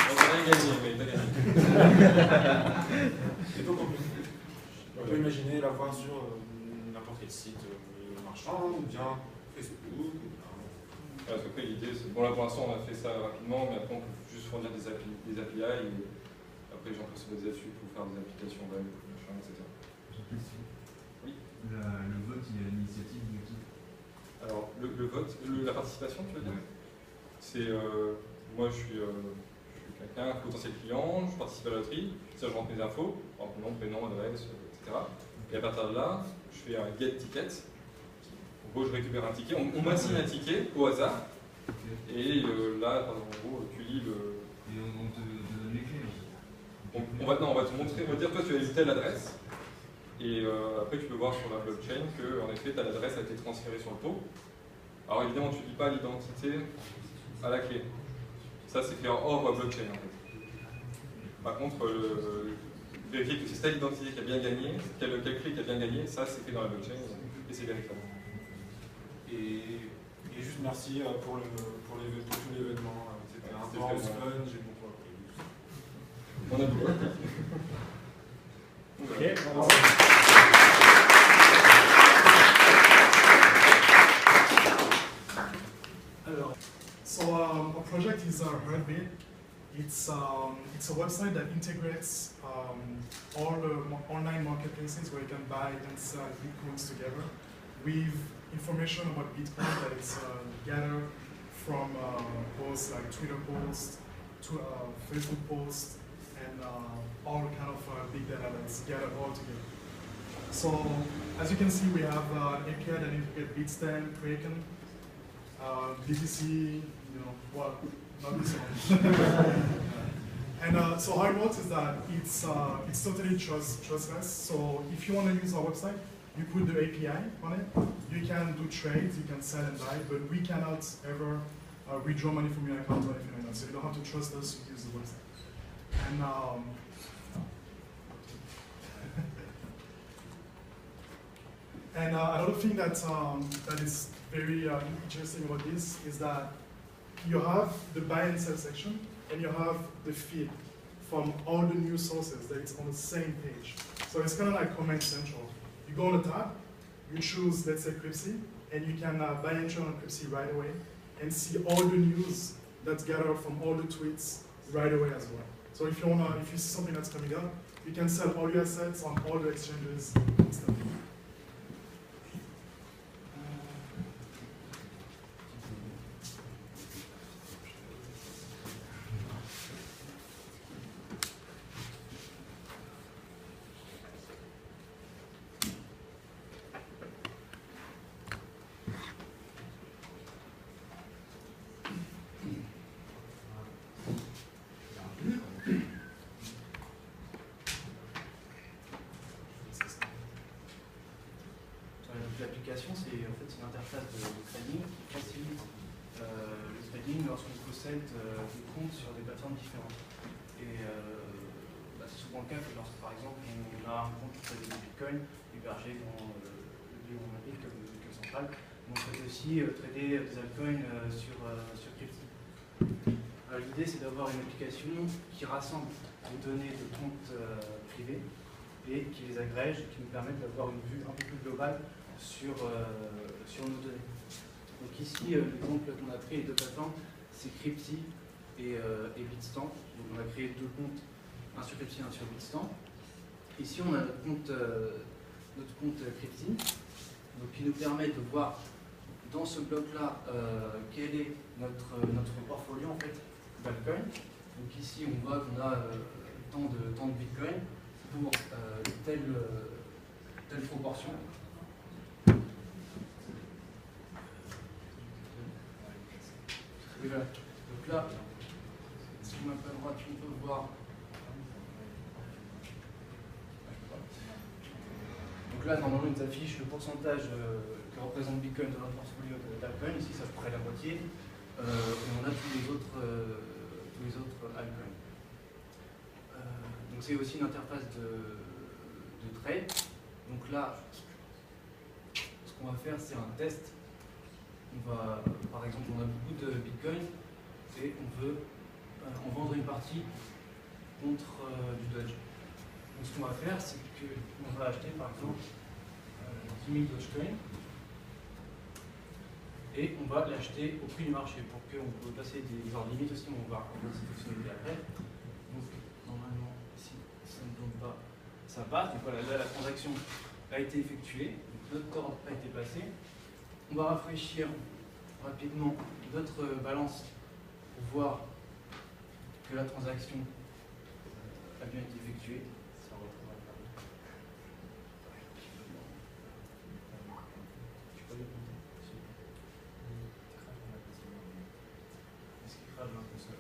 [SPEAKER 12] On n'a rien gagné, mais il a gagné.
[SPEAKER 11] Et donc, on peut imaginer la voir sur n'importe quel site marchand, ou bien Facebook.
[SPEAKER 12] Voilà, après l'idée, c'est bon là pour l'instant on a fait ça rapidement, mais après on peut juste fournir des API et après les gens peuvent se baser là-dessus pour faire des applications web, machin, etc. Oui.
[SPEAKER 13] Le vote, il y a l'initiative de qui?
[SPEAKER 12] Alors le vote, la participation, tu veux dire? C'est moi je suis quelqu'un, potentiel client, je participe à la loterie, je rentre mes infos, par exemple nom, prénom, adresse, etc. Et à partir de là, je fais un get ticket. En gros, je récupère un ticket, on m'assigne un ticket au hasard. Et là, en gros, tu lis le.
[SPEAKER 13] Et on te donne les clés.
[SPEAKER 12] On va te montrer, on va dire, toi tu as une telle adresse. Et après, tu peux voir sur la blockchain qu'en effet, ta adresse a été transférée sur le pot. Alors évidemment, tu ne lis pas l'identité à la clé. Ça, c'est fait hors blockchain en fait. Par contre, vérifier que c'est telle identité qui a bien gagné, quelle clé qui a bien gagné, ça, c'est fait dans la blockchain et c'est vérifiable.
[SPEAKER 11] Et juste merci pour tout l'événement, etc. un forum fun, j'ai beaucoup appris.
[SPEAKER 12] On a beaucoup.
[SPEAKER 14] So our project is Heartbeat. It's a website that integrates all the online marketplaces where you can buy and sell Bitcoins together with information about Bitcoin that is gathered from posts like Twitter posts, Facebook posts, and all kind of big data that's gathered all together. So as you can see, we have an API that integrates Bitstamp, Kraken, BTC, well, not this one. And so how it works is that it's totally trustless. So if you want to use our website, you put the API on it. You can do trades, you can sell and buy, but we cannot ever withdraw money from your account or anything like that. So you don't have to trust us to use the website. And another thing that is very interesting about this is that you have the buy and sell section, and you have the feed from all the news sources that it's on the same page. So it's kind of like Command Central. You go on the tab, you choose, let's say, Cryptsy, and you can buy and trade on Cryptsy right away and see all the news that's gathered from all the tweets right away as well. So if you see something that's coming up, you can sell all your assets on all the exchanges instantly.
[SPEAKER 5] L'application, c'est en fait une interface de trading qui facilite le trading lorsqu'on possède des comptes sur des plateformes différentes. Et c'est souvent le cas que lorsque, par exemple, on a un compte qui trade des bitcoins hébergé dans le lieu olympique comme le Bitcoin Central, on peut aussi trader des altcoins sur Cryptsy. L'idée, c'est d'avoir une application qui rassemble les données de comptes privés et qui les agrège et qui nous permet d'avoir une vue un peu plus globale sur nos données. Donc ici, l'exemple qu'on a pris, les deux plateformes, c'est Cryptsy et Bitstamp. Donc on a créé deux comptes, un sur Cryptsy et un sur Bitstamp. Ici, on a notre compte Cryptsy, donc qui nous permet de voir dans ce bloc-là quel est notre portfolio en fait d'altcoins. Donc ici, on voit qu'on a tant de bitcoin pour telle proportion. Et voilà. Donc là, si on m'appelle droite, on peut voir. Donc là, normalement, il nous affiche le pourcentage que représente Bitcoin dans notre portfolio d'altcoins. Ici, ça ferait la moitié. Et on a tous les autres altcoins. Donc c'est aussi une interface de trade. Donc là, ce qu'on va faire, c'est un test. Par exemple, on a beaucoup de Bitcoin et on veut en vendre une partie contre du Doge. Donc ce qu'on va faire, c'est qu'on va acheter par exemple 10 000 Dogecoin et on va l'acheter au prix du marché pour qu'on peut passer des ordres limites aussi, on va voir cette fonctionnalité après. Donc normalement, si ça ne tombe pas, ça passe. Donc voilà, là la transaction a été effectuée, donc notre ordre a été passé. On va rafraîchir rapidement notre balance pour voir que la transaction a bien été effectuée. Ça reprendra le tableau. Tu peux le compter? Est-ce qu'il crame un peu seul?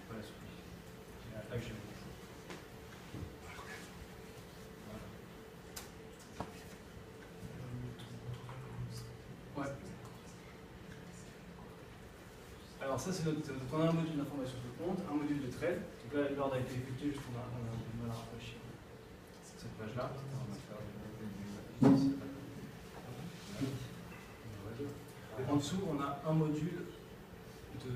[SPEAKER 5] Voilà, celui-là. Là que j'ai vu. Alors ça c'est notre. Donc on a un module d'information de compte, un module de trade. Donc là l'ordre a été effectué, juste on a du mal à rafraîchir cette page-là.
[SPEAKER 15] En dessous, on a un module de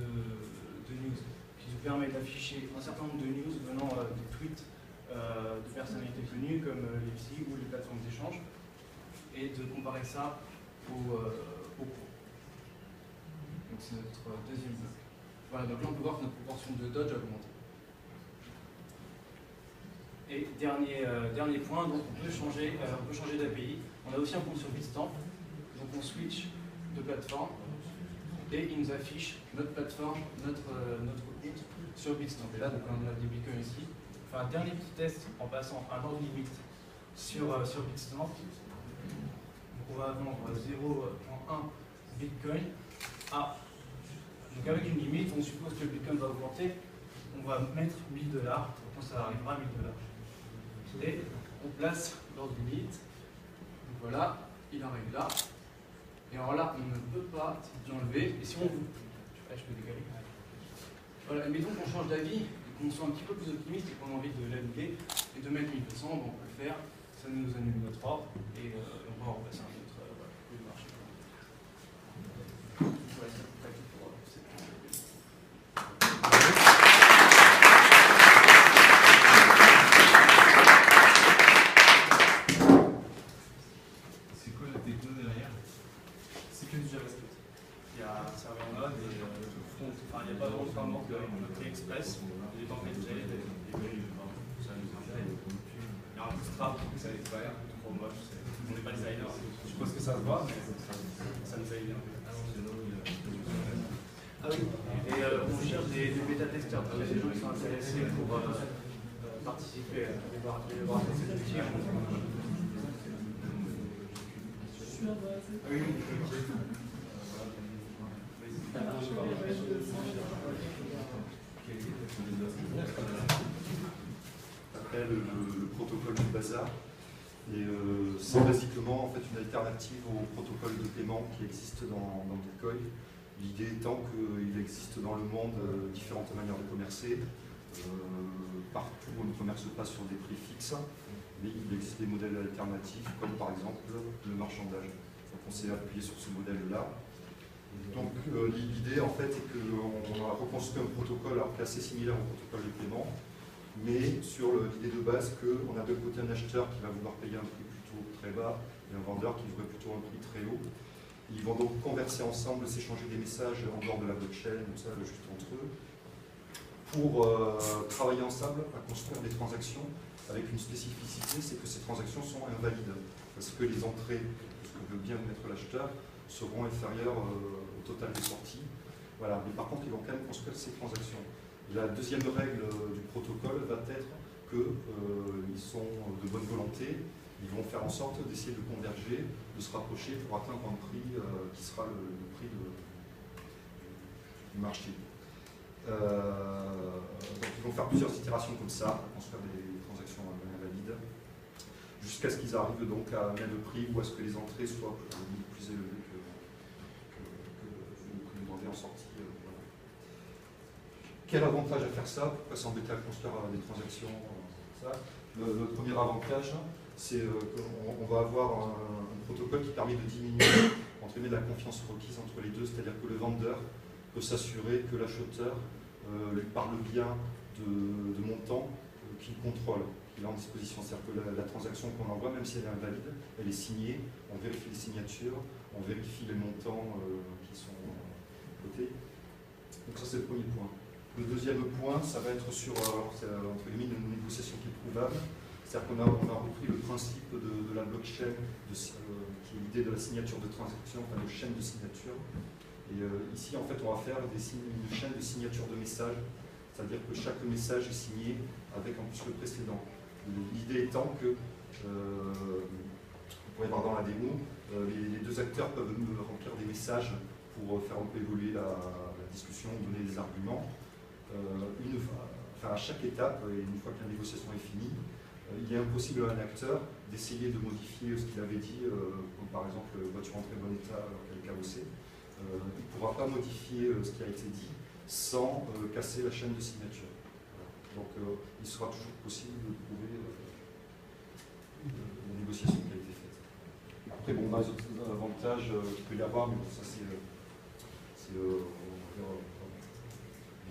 [SPEAKER 15] news qui nous permet d'afficher un certain nombre de news venant des tweets de personnalités connues comme l'EPSI ou les plateformes d'échange et de comparer ça au pro. Donc c'est notre deuxième bloc. Voilà, donc là on peut voir que notre proportion de dodge a augmenté. Et dernier point, donc on peut changer d'API. On a aussi un compte sur Bitstamp, donc on switch de plateforme et il nous affiche notre plateforme, notre compte sur Bitstamp. Et là, donc on a des beacons ici. On fait un dernier petit test en passant un ordre limite sur Bitstamp. Donc on va vendre 0.1 Bitcoin à. Donc avec une limite, on suppose que le Bitcoin va augmenter. On va mettre 1000 $, quand ça arrivera à 1000 $. Et on place l'ordre limite. Donc voilà, il arrive là. Et alors là, on ne peut pas l'enlever. Et si on vous. Je peux décaler. Voilà, mettons qu'on change d'avis, et qu'on soit un petit peu plus optimiste et qu'on a envie de l'annuler et de mettre 1200, bon, on peut le faire. Ça nous annule notre ordre et on va repasser un autre marché. Voilà, c'est à peu près tout pour cette
[SPEAKER 13] C'est quoi la techno derrière?
[SPEAKER 15] C'est que du JavaScript. Il y a un serveur Node et le front, enfin il n'y a pas de framework de Express, il est en Node.js et ça nous intéresse. Il y a un bootstrap, ça l'expert, trop moche, on n'est pas designer, je suppose que ça se voit, mais ça nous aide bien. Ah oui, et on cherche des bêta-testeurs, il y a des gens qui sont intéressés pour participer à l'élaboration de cet outil. Oui,
[SPEAKER 16] Après le protocole du bazar. Et c'est basiquement en fait une alternative au protocole de paiement qui existe dans Bitcoin. L'idée étant qu'il existe dans le monde différentes manières de commercer. Partout on ne commerce pas sur des prix fixes, mais il existe des modèles alternatifs comme par exemple le marchandage. Donc on s'est appuyé sur ce modèle-là. Donc l'idée en fait est qu'on a reconstruit un protocole alors, qui est assez similaire au protocole de paiement, mais sur l'idée de base qu'on a d'un côté un acheteur qui va vouloir payer un prix plutôt très bas et un vendeur qui voudrait plutôt un prix très haut. Ils vont donc converser ensemble, s'échanger des messages en dehors de la blockchain, comme ça, juste entre eux, pour travailler ensemble à construire des transactions avec une spécificité, c'est que ces transactions sont invalides, parce que les entrées, ce que veut bien mettre l'acheteur, seront inférieures au total des sorties. Voilà. Mais par contre, ils vont quand même construire ces transactions. Et la deuxième règle du protocole va être qu'ils sont de bonne volonté, ils vont faire en sorte d'essayer de converger, de se rapprocher pour atteindre un prix qui sera le prix du marché. Donc ils vont faire plusieurs itérations comme ça, pour construire des transactions invalides, jusqu'à ce qu'ils arrivent donc à un même prix ou à ce que les entrées soient plus élevées que demandé en sortie. Voilà. Quel avantage à faire ça? Pourquoi s'embêter à construire des transactions ça le premier avantage, c'est qu'on va avoir un protocole qui permet de diminuer entre guillemets, la confiance requise entre les deux, c'est-à-dire que le vendeur peut s'assurer que l'acheteur lui parle bien de montants qu'il contrôle, qu'il a en disposition. C'est-à-dire que la transaction qu'on envoie, même si elle est invalide, elle est signée, on vérifie les signatures, on vérifie les montants qui sont cotés. Donc ça c'est le premier point. Le deuxième point, ça va être sur entre guillemets une négociation qui est prouvable. C'est-à-dire qu'on a repris le principe de la blockchain, qui est l'idée de la signature de transaction, enfin de chaîne de signature. Et ici, en fait, on va faire une chaîne de signature de messages, c'est-à-dire que chaque message est signé avec en plus le précédent. L'idée étant que, vous pourrez voir dans la démo, les deux acteurs peuvent remplir des messages pour faire un peu évoluer la discussion, donner des arguments. À chaque étape, et une fois que la négociation est finie, il est impossible à un acteur d'essayer de modifier ce qu'il avait dit, comme par exemple voiture en très bon état qu'elle est cabossée. Il ne pourra pas modifier ce qui a été dit sans casser la chaîne de signature. Voilà. Donc il sera toujours possible de trouver la négociation qui a été faite. Après, bon, on a les autres avantages qu'il peut y avoir, mais bon, ça c'est le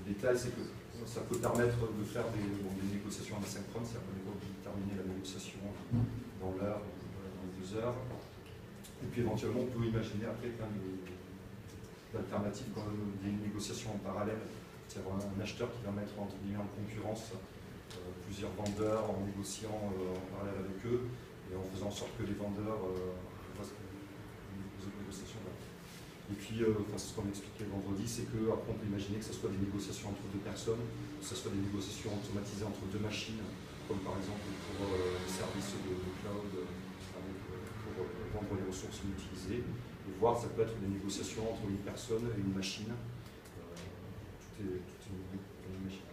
[SPEAKER 16] détail, c'est que ça peut permettre de faire des négociations asynchrone, c'est-à-dire qu'on est pas obligé de terminer la négociation dans l'heure, dans les 2 heures. Et puis éventuellement, on peut imaginer après plein d'alternatives, quand même, des négociations en parallèle, c'est-à-dire un acheteur qui va mettre entre guillemets en concurrence plusieurs vendeurs en négociant en parallèle avec eux et en faisant en sorte que les vendeurs fassent des négociations là. Et puis, c'est ce qu'on expliquait vendredi, c'est qu'après on peut imaginer que ce soit des négociations entre 2 personnes, que ce soit des négociations automatisées entre 2 machines, comme par exemple pour les services de cloud, pour vendre les ressources inutilisées, et voir ça peut être des négociations entre une personne et une machine. Tout est une machine.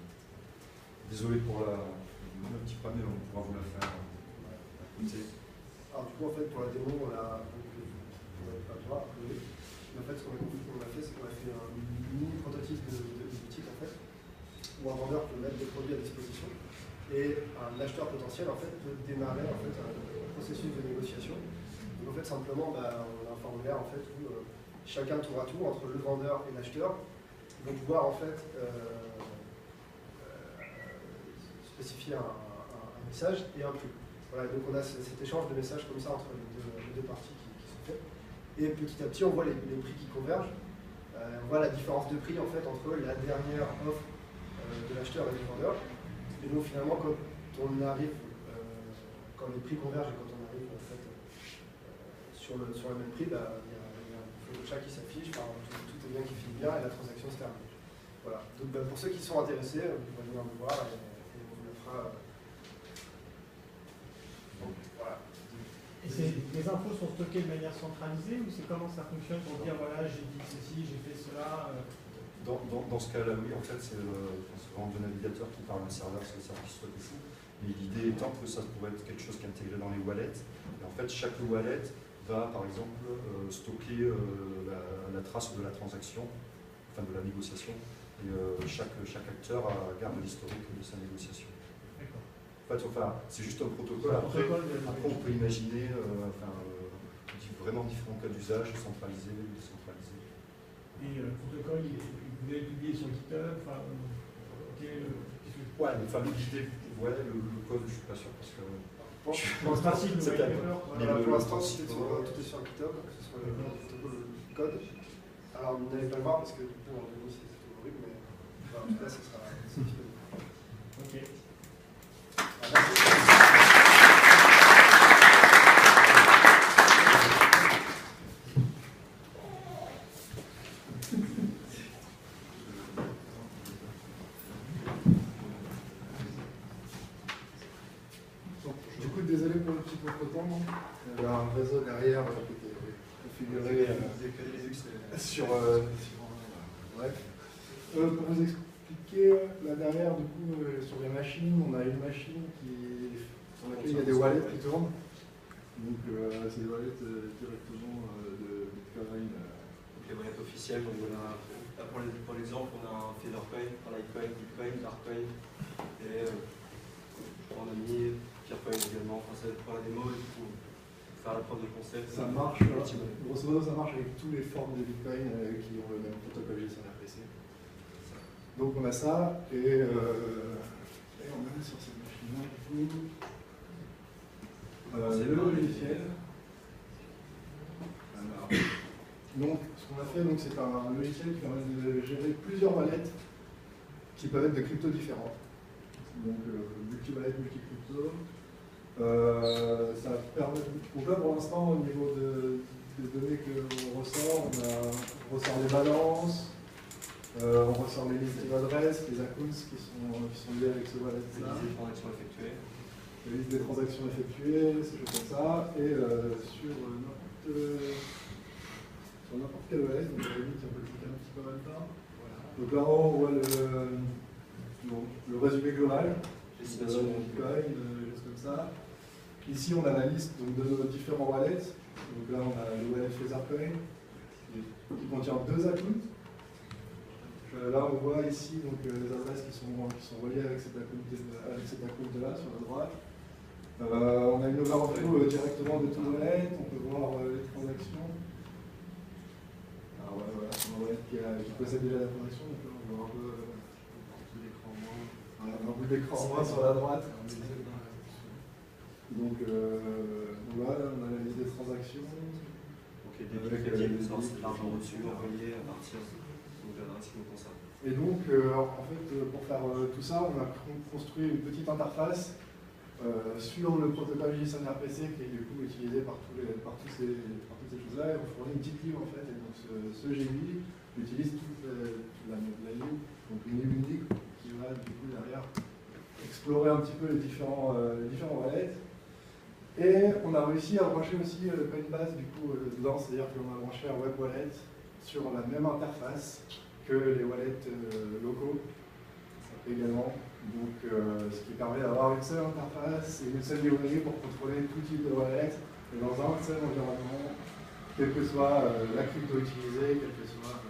[SPEAKER 16] Désolé pour le petit panel, on pourra vous la faire.
[SPEAKER 17] Alors du coup, en fait, pour la démo, on a pas toi, mais en fait, ce qu'on a fait, c'est qu'on a fait un mini prototype de boutique, en fait, où un vendeur peut mettre des produits à disposition et un acheteur potentiel, en fait, peut démarrer en fait, un processus de négociation. Donc, en fait, simplement, on a un formulaire en fait, où chacun tour à tour, entre le vendeur et l'acheteur, vont pouvoir en fait spécifier un message et un prix. Voilà, donc on a cet échange de messages comme ça entre les deux parties qui sont faites. Et petit à petit, on voit les prix qui convergent. On voit la différence de prix en fait entre la dernière offre de l'acheteur et du vendeur. Et donc finalement, quand on arrive, quand les prix convergent et quand on arrive en fait, sur le même prix, il y a un chat qui s'affiche, tout est bien qui finit bien et la transaction se termine. Voilà. Donc pour ceux qui sont intéressés, vous pouvez venir me voir et on vous le fera. Voilà.
[SPEAKER 1] Et les infos sont stockées de manière centralisée ou c'est comment ça fonctionne pour dire voilà j'ai dit ceci, j'ai fait cela
[SPEAKER 16] Dans ce cas-là, oui, en fait, c'est vraiment le navigateur qui parle à un serveur, c'est le service soit ici. Mais l'idée étant que ça pourrait être quelque chose qui est intégré dans les wallets. Et en fait, chaque wallet va, par exemple, stocker la trace de la transaction, enfin de la négociation. Et chaque acteur garde l'historique de sa négociation. En fait, c'est juste un protocole. Après, on peut imaginer vraiment différents cas d'usage, centralisés, décentralisés.
[SPEAKER 1] Et le protocole, vous l'avez publié sur GitHub,
[SPEAKER 16] ouais, le code, je ne suis pas sûr parce que.
[SPEAKER 1] Pour
[SPEAKER 17] l'instant, tout est sur GitHub, que ce soit le protocole le code. Alors, vous n'allez pas le voir parce que du coup, en démo, c'est horrible, mais en tout cas, ce sera disponible.
[SPEAKER 1] Ok.
[SPEAKER 4] Du coup, désolé pour le petit contretemps. Il y a un réseau derrière qui était configuré sur. Bref. Pour vous expliquer, là derrière, du coup, sur les machines, on a une machine sur laquelle il y a des wallets qui tournent. Donc, c'est des wallets directement de Bitcoin.
[SPEAKER 3] Les wallets officiels, donc voilà. Là, pour l'exemple, on a un Feathercoin, un Litecoin, Bitcoin, Darkcoin, et on a mis Peercoin également. Enfin, ça va être pour la démo et pour faire la preuve de concept.
[SPEAKER 4] Ça marche, grosso modo, ça marche avec toutes les formes de Bitcoin qui ont le même protocole GSM-RPC. Donc on a ça, et on a sur cette machine-là, du coup, le logiciel. Donc, ce qu'on a fait, c'est un logiciel qui permet de gérer plusieurs wallets qui peuvent être de cryptos différentes. Donc, multi-wallet, multi-crypto. Ça permet. Donc là, pour l'instant, au niveau des données qu'on ressort, on ressort les balances. On ressort les listes d'adresses, les accounts qui sont liés avec ce wallet-là.
[SPEAKER 3] Les transactions effectuées.
[SPEAKER 4] La liste des transactions effectuées, ces choses comme ça. Et sur n'importe quel wallet, donc à la limite, on peut cliquer un petit peu en même temps. Voilà. Donc là, on voit le résumé global. Bitcoin, des choses comme ça. Ici, on a la liste de nos différents wallets. Donc là, on a le wallet Feathercoin qui contient 2 accounts. Là, on voit ici donc, les adresses qui sont reliées avec cet account-là sur la droite. On a une overview directement de tout le wallet, on peut voir les transactions.
[SPEAKER 18] Alors voilà, c'est un wallet qui possède déjà la transaction, donc là on voit un peu un bout d'écran en moins sur la droite. Donc voilà, on a la liste des transactions.
[SPEAKER 16] Donc les débits crédits, c'est l'argent reçu, envoyé à partir de l'adresse qui nous concerne.
[SPEAKER 18] Et donc, en fait, pour faire tout ça, on a construit une petite interface sur le protocole JSON RPC qui est du coup utilisé par toutes ces choses-là. Et on fournit une petite ligne en fait. Et donc ce GUI utilise toute la ligne, donc une ligne unique qui va du coup derrière explorer un petit peu les différents wallets. Et on a réussi à brancher aussi Coinbase du coup dedans, c'est-à-dire qu'on a branché un web wallet sur la même interface que les wallets locaux également. Donc, ce qui permet d'avoir une seule interface et une seule librairie pour contrôler tout type de wallet et dans un seul environnement, quelle que soit la crypto utilisée, quelle que soit.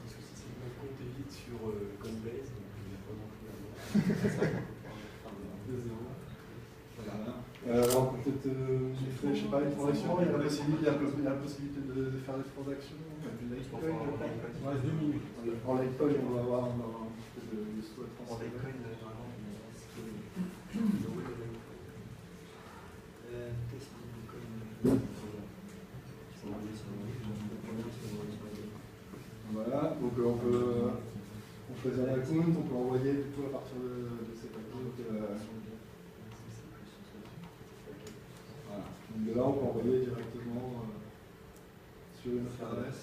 [SPEAKER 6] C'est mon compte est vide sur Coinbase, donc il n'y a pas grand-chose à voir.
[SPEAKER 18] Alors peut-être, je sais pas, les transactions, il y a la possibilité de faire des transactions.
[SPEAKER 16] Litecoin,
[SPEAKER 18] en 2 minutes. En Litecoin, on va avoir un peu de soit
[SPEAKER 16] en Litecoin, vraiment,
[SPEAKER 18] voilà, donc on peut choisir un compte, on peut envoyer du coup à partir de cet compte. Voilà. Donc de là, on peut envoyer directement sur une autre adresse.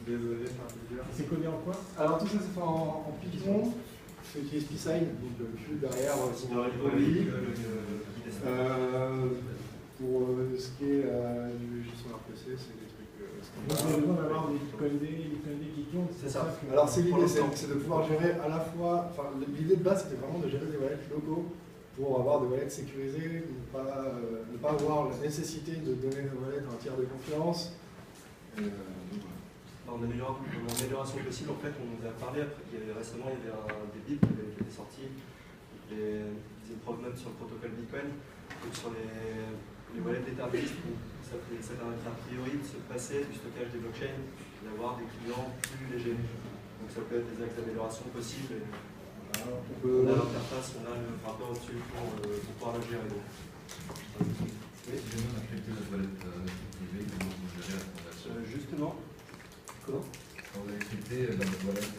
[SPEAKER 1] Désolé, c'est codé en quoi?
[SPEAKER 18] Alors tout ça c'est fait en Python, c'est utilise Psign, donc le Q derrière c'est dans les produits. Pour ce qui est du JSON RPC, c'est des trucs
[SPEAKER 1] standards. Vous avez besoin d'avoir des codés qui tournent.
[SPEAKER 18] C'est ça. Alors c'est l'idée, c'est de pouvoir gérer à la fois, enfin l'idée de base c'était vraiment de gérer des wallets locaux pour avoir des wallets sécurisés, ne pas avoir la nécessité de donner des wallets à un tiers de confiance.
[SPEAKER 16] En amélioration possible, en fait, on nous a parlé récemment, il y avait des bits qui étaient sortis, des improvements sur le protocole Bitcoin, donc sur les wallets déterministes, ça permet a priori de se passer du stockage des blockchains, d'avoir des clients plus légers. Donc ça peut être des axes d'amélioration possibles. On a l'interface, on a le rapport au-dessus pour pouvoir le gérer.
[SPEAKER 13] Oui, j'ai même affecté la toilette privée, comment vous gérez la transaction?
[SPEAKER 16] Justement. Comment?
[SPEAKER 13] Quand vous avez crypté la toilette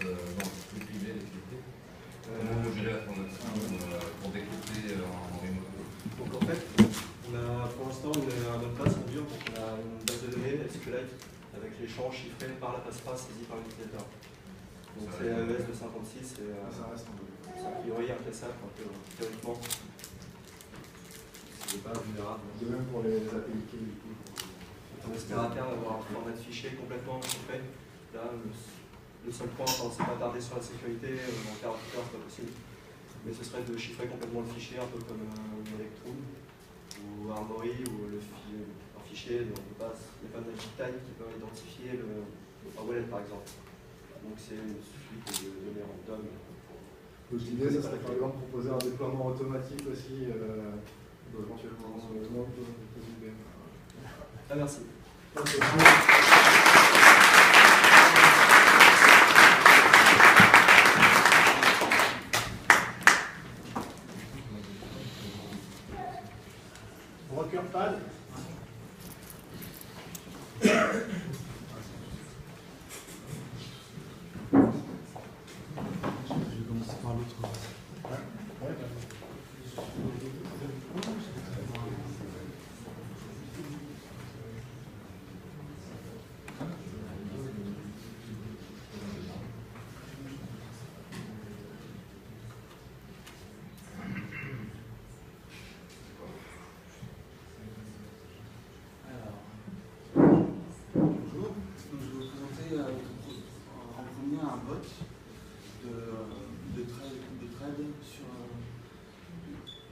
[SPEAKER 13] privée, comment vous gérez la transaction pour décrypter en remote?
[SPEAKER 16] Donc en fait, on a pour l'instant un mot de passe en dur, donc on a une base de données SQLite avec les champs chiffrés par la passe-passe saisie par l'utilisateur. Donc c'est AES 256 et ça reste a priori incassable, théoriquement. C'est pas vulnérable.
[SPEAKER 18] De même pour les API key du coup.
[SPEAKER 16] On espère à terme avoir un format de fichier complètement chiffré. Là, le seul point, on ne s'est pas tardé sur la sécurité, en 48 heures, c'est pas possible. Mais ce serait de chiffrer complètement le fichier, un peu comme Electrum ou Armory, ou un fichier dont il n'y a pas de magic type qui peut identifier un wallet par exemple. Donc c'est une suite de données random.
[SPEAKER 18] Donc l'idée, ça serait par exemple proposer un déploiement automatique aussi, éventuellement dans le monde de IBM.
[SPEAKER 16] Ah merci.
[SPEAKER 1] Rockerpad.
[SPEAKER 6] Je vais commencer par l'autre.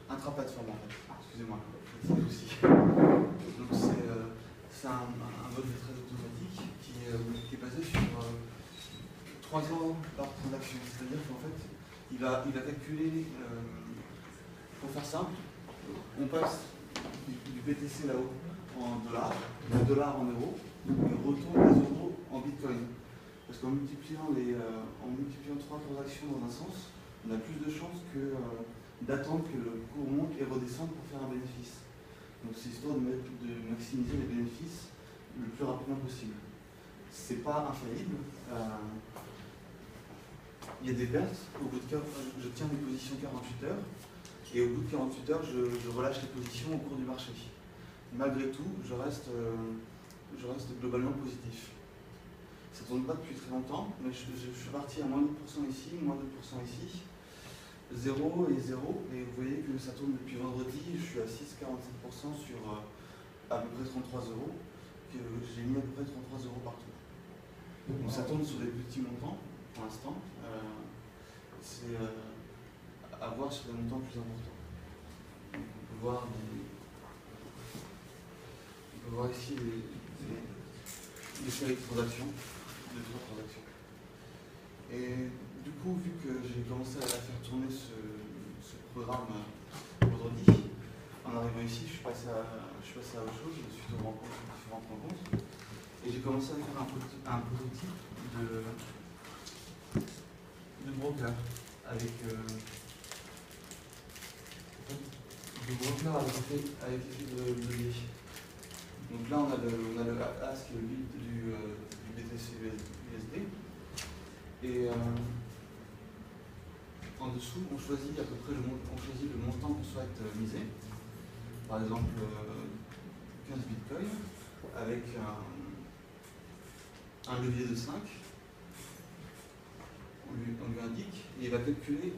[SPEAKER 19] intra-plateforme en fait. Excusez-moi, c'est aussi. Donc c'est un mode de trade automatique qui est basé sur 3 ordres par transaction. C'est-à-dire qu'en fait, il va calculer, pour faire simple, on passe du BTC là-haut en dollars, du dollar en euros, et on retourne les euros en bitcoin. Parce qu'en multipliant 3 transactions dans un sens, on a plus de chances d'attendre que le cours monte et redescende pour faire un bénéfice. Donc c'est histoire de maximiser les bénéfices le plus rapidement possible. C'est pas infaillible. Il y a des pertes. Au bout de je tiens mes positions 48 heures et au bout de 48 heures, je relâche les positions au cours du marché. Malgré tout, je reste globalement positif. Ça ne tourne pas depuis très longtemps, mais je suis parti à moins 2% ici, moins 2% ici. 0 et 0, et vous voyez que ça tourne depuis vendredi, je suis à 6,47% sur à peu près 33 euros, que j'ai mis à peu près 33 euros partout. Donc ça tourne sur des petits montants pour l'instant, c'est à voir sur des montants plus importants. Donc on peut voir ici les séries de transactions, de 3 transactions. Et du coup, vu que j'ai commencé à faire tourner ce programme vendredi, en arrivant ici, je suis passé à autre chose, je me suis rendu compte de différentes rencontres, et j'ai commencé à faire un prototype de broker avec effet de levier. Donc là, on a le ASC du BTC USD. Et en dessous, on choisit à peu près le montant qu'on souhaite miser. Par exemple, 15 bitcoins avec un levier de 5. On lui indique et il va calculer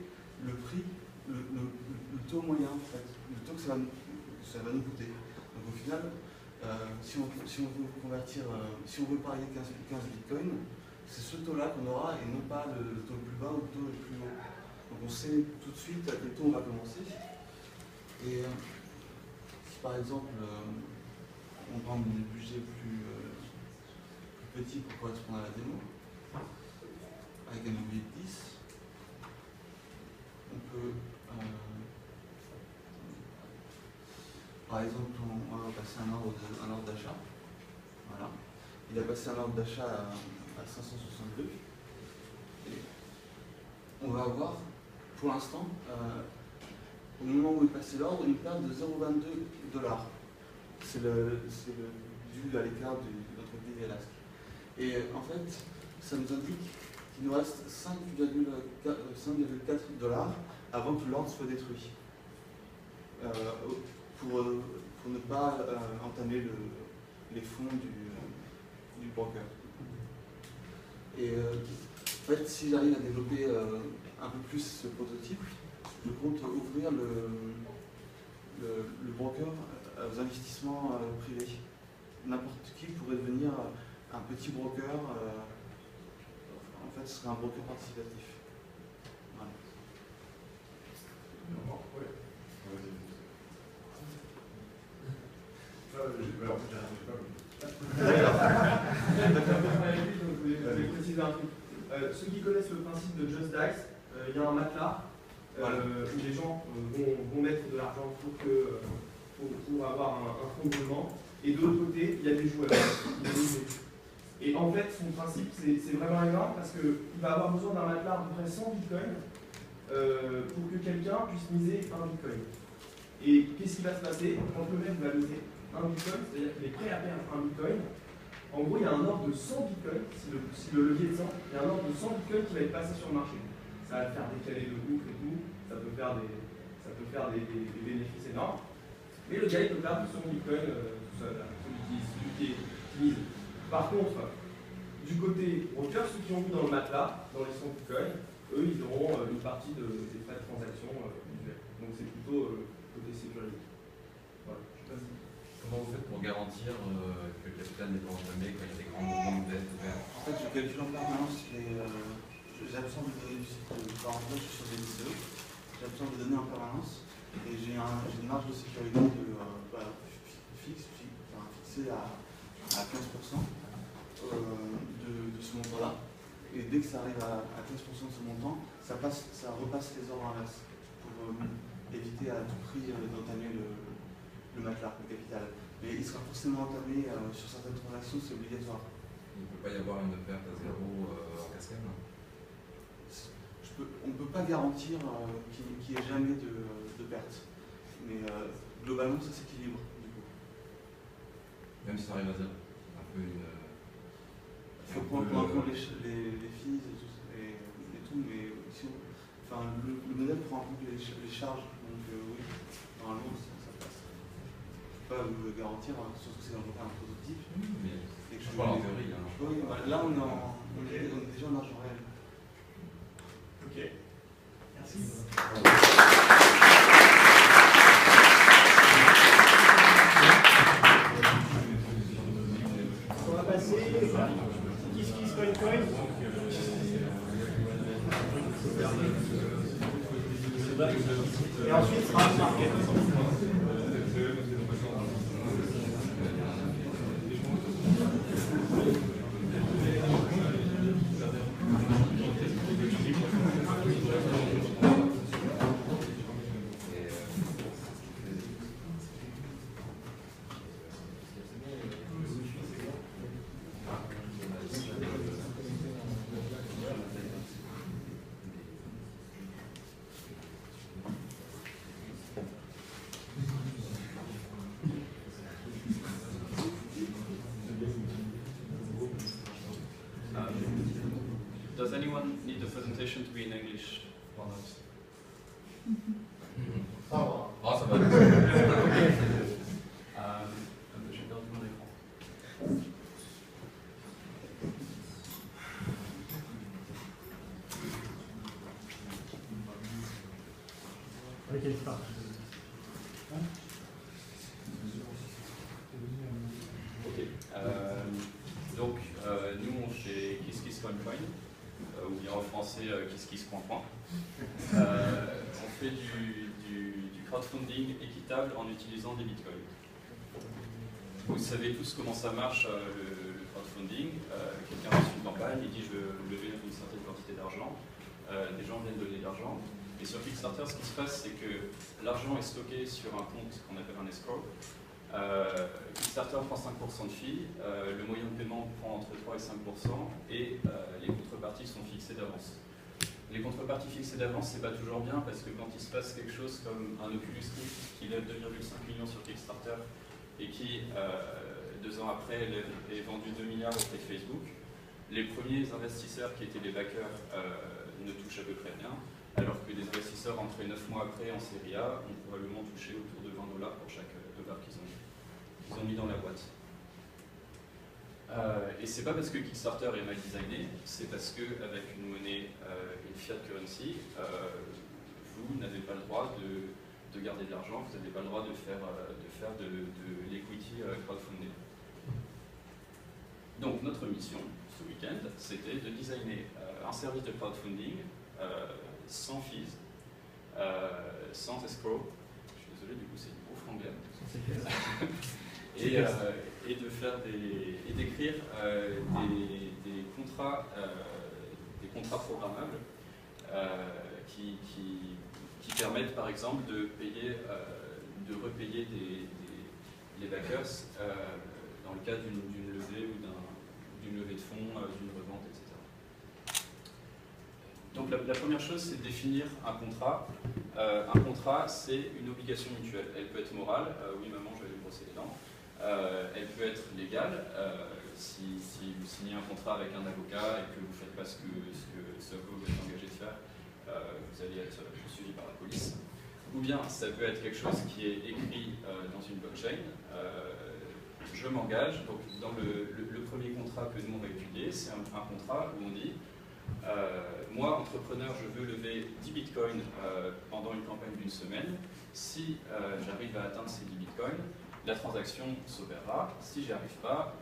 [SPEAKER 19] le prix, le taux moyen en fait, le taux que ça va nous coûter. Donc au final, si on veut convertir, si on veut parier 15 bitcoins, c'est ce taux-là qu'on aura et non pas le taux le plus bas ou le taux le plus haut. Donc on sait tout de suite à quel taux on va commencer. Et si par exemple on prend un budget plus petit pour correspondre à la démo, avec un levier de 10, on peut par exemple on va passer un ordre d'achat. Voilà. Il a passé un ordre d'achat à 562 et on va avoir pour l'instant au moment où il passait l'ordre une perte de 0,22 $. C'est dû à l'écart de notre pays Alaska. Et en fait ça nous indique qu'il nous reste 5,4 $ avant que l'ordre soit détruit pour ne pas entamer les fonds du broker. Et en fait, si j'arrive à développer un peu plus ce prototype, je compte ouvrir le broker aux investissements privés. N'importe qui pourrait devenir un petit broker. En fait, ce serait un broker participatif. Voilà.
[SPEAKER 20] Je vais préciser un truc. Ceux qui connaissent le principe de Just Dice, il y a un matelas où les gens vont mettre de l'argent pour avoir un fonds de roulement. Et de l'autre côté, il y a des joueurs. Et en fait, son principe, c'est vraiment énorme parce qu'il va avoir besoin d'un matelas à peu près 100 bitcoins pour que quelqu'un puisse miser un bitcoin. Et qu'est-ce qui va se passer quand le mec va miser un bitcoin, c'est-à-dire qu'il est prêt à perdre un bitcoin? En gros, il y a un ordre de 100 bitcoins, si le levier est 100, il y a un ordre de 100 bitcoins qui va être passé sur le marché. Ça va faire décaler de gouffre et tout, ça peut faire des bénéfices énormes. Mais le gars, il peut perdre son bitcoin tout seul, celui qui mise. Par contre, du côté broker, ceux qui ont vu dans le matelas, dans les 100 bitcoins, eux, ils auront une partie des frais de transaction visuels. Donc c'est plutôt côté sécurité. Voilà.
[SPEAKER 13] Comment vous faites pour garantir que le capital n'est pas entamé quand il y a des grands mouvements de dette ouverts?
[SPEAKER 19] En fait, je calcule en permanence j'absorbe les données du site de parentage sur des BCE, j'absorbe change de données en permanence et j'ai une marge de sécurité fixée à 15% de ce montant-là. Et dès que ça arrive à 15% de ce montant, ça repasse les ordres inverses pour éviter à tout prix d'entamer le matelas, le capital. Mais il sera forcément entamé sur certaines transactions, c'est obligatoire.
[SPEAKER 13] Il ne peut pas y avoir une perte à zéro en cascade?
[SPEAKER 19] On ne peut pas garantir qu'il n'y ait jamais de perte. Mais globalement, ça s'équilibre.
[SPEAKER 13] Même si ça arrive à zéro, un peu une...
[SPEAKER 19] Il faut prendre en compte les fees et tout, mais si le modèle prend en compte les charges. Donc oui, normalement, ça passe. Je ne peux pas vous le garantir, surtout que c'est un prototype.
[SPEAKER 13] Mais je parle en théorie.
[SPEAKER 19] Oui, là, on est déjà en argent réel.
[SPEAKER 1] Ok. Merci. On va passer Kiss Coin. Et ensuite Rap Market.
[SPEAKER 21] Does anyone need the presentation to be in English or not?
[SPEAKER 13] Ça va.
[SPEAKER 21] J'ai perdu mon écran. Ok. Donc, nous, chez KissKissCoin, ou bien en français KissKiss.coin, on fait du crowdfunding équitable en utilisant des bitcoins. Vous savez tous comment ça marche, le crowdfunding. Quelqu'un lance une campagne, il dit je veux lever une certaine quantité d'argent. Des gens viennent donner de l'argent. Et sur Kickstarter, ce qui se passe, c'est que l'argent est stocké sur un compte qu'on appelle un escrow. Kickstarter prend 5% de fee, le moyen de paiement prend entre 3 et 5%, et les contreparties sont fixées d'avance. Les contreparties fixées d'avance, c'est pas toujours bien, parce que quand il se passe quelque chose comme un Oculus Rift qui lève 2,5 millions sur Kickstarter, et qui, 2 ans après, est vendu 2 milliards auprès de Facebook, les premiers investisseurs qui étaient les backers ne touchent à peu près rien, alors que des investisseurs entrés 9 mois après en série A ont probablement touché autour de $20 pour chaque dollar qu'ils ont mis dans la boîte. Et c'est pas parce que Kickstarter est mal designé, c'est parce qu'avec une monnaie, une fiat currency, vous n'avez pas le droit de garder de l'argent, vous n'avez pas le droit de faire de l'equity crowdfunding. Donc notre mission ce week-end, c'était de designer un service de crowdfunding sans fees, sans escrow. Je suis désolé, du coup c'est du gros franglais. Et de faire d'écrire des contrats programmables qui permettent par exemple de repayer les backers dans le cas d'une levée ou d'une levée de fonds, d'une revente, etc. Donc la première chose, c'est de définir un contrat. Un contrat, c'est une obligation mutuelle. Elle peut être morale, oui maman, je vais lui brosser les dents. Elle peut être légale, si vous signez un contrat avec un avocat et que vous ne faites pas ce que vous êtes engagé de faire, vous allez être poursuivi par la police. Ou bien ça peut être quelque chose qui est écrit dans une blockchain. Je m'engage, donc dans le premier contrat que nous on va étudier, c'est un contrat où on dit moi, entrepreneur, je veux lever 10 bitcoins pendant une campagne d'une semaine. Si j'arrive à atteindre ces 10 bitcoins, la transaction s'opérera. Si j'y arrive pas,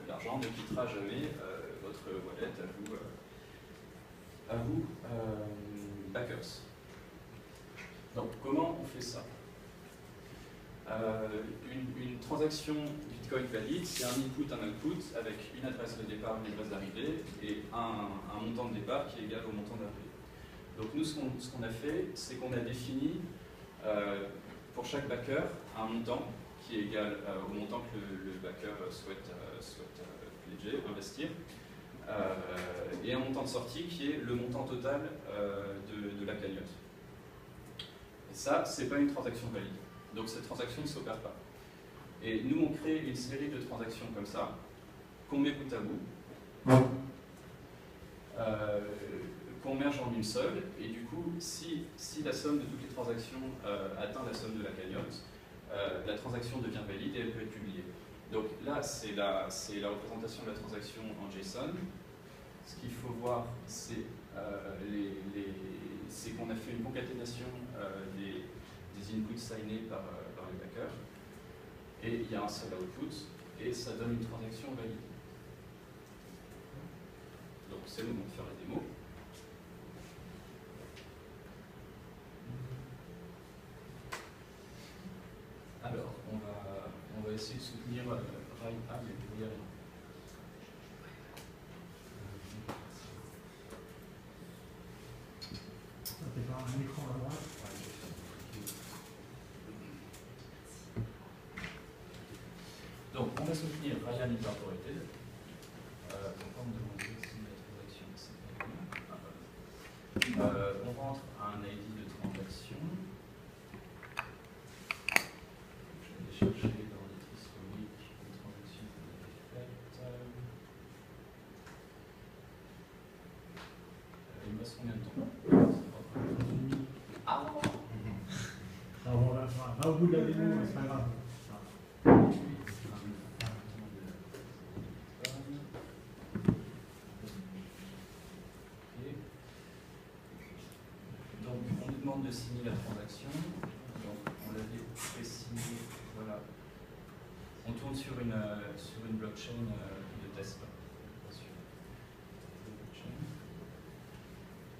[SPEAKER 21] l'argent ne quittera jamais votre wallet à vous backers. Donc comment on fait ça? Une transaction Bitcoin valide, c'est un input, un output avec une adresse de départ, une adresse d'arrivée et un montant de départ qui est égal au montant d'arrivée. Donc nous, ce qu'on a fait, c'est qu'on a défini pour chaque backer un montant qui est égal au montant que le backer souhaite pledger, investir, et un montant de sortie qui est le montant total de la cagnotte. Et ça, c'est pas une transaction valide. Donc cette transaction ne s'opère pas. Et nous, on crée une série de transactions comme ça, qu'on met bout à bout, qu'on merge en une seule, et du coup, si la somme de toutes les transactions atteint la somme de la cagnotte, la transaction devient valide et elle peut être publiée. Donc là, c'est la représentation de la transaction en JSON. Ce qu'il faut voir, c'est qu'on a fait une concaténation des inputs signés par les backers, et il y a un seul output, et ça donne une transaction valide. Donc c'est le moment de faire la démo. Alors, on va essayer de soutenir Ryan. Ah, mais il y a rien.
[SPEAKER 1] C'est pas un écran à droite.
[SPEAKER 21] Donc, on va soutenir Ryan Incorporated. On va me demander si la transaction c'est pas bien. On rentre un ID de transaction. Je vais chercher dans les historiques les transactions qu'on avait faites. Il me reste combien de temps? Ah bon.
[SPEAKER 1] Va au bout de la démo, c'est pas grave.
[SPEAKER 21] Donc, on nous demande de signer la transaction. Donc, on l'avait pré-signé. Voilà. On tourne sur une blockchain de test.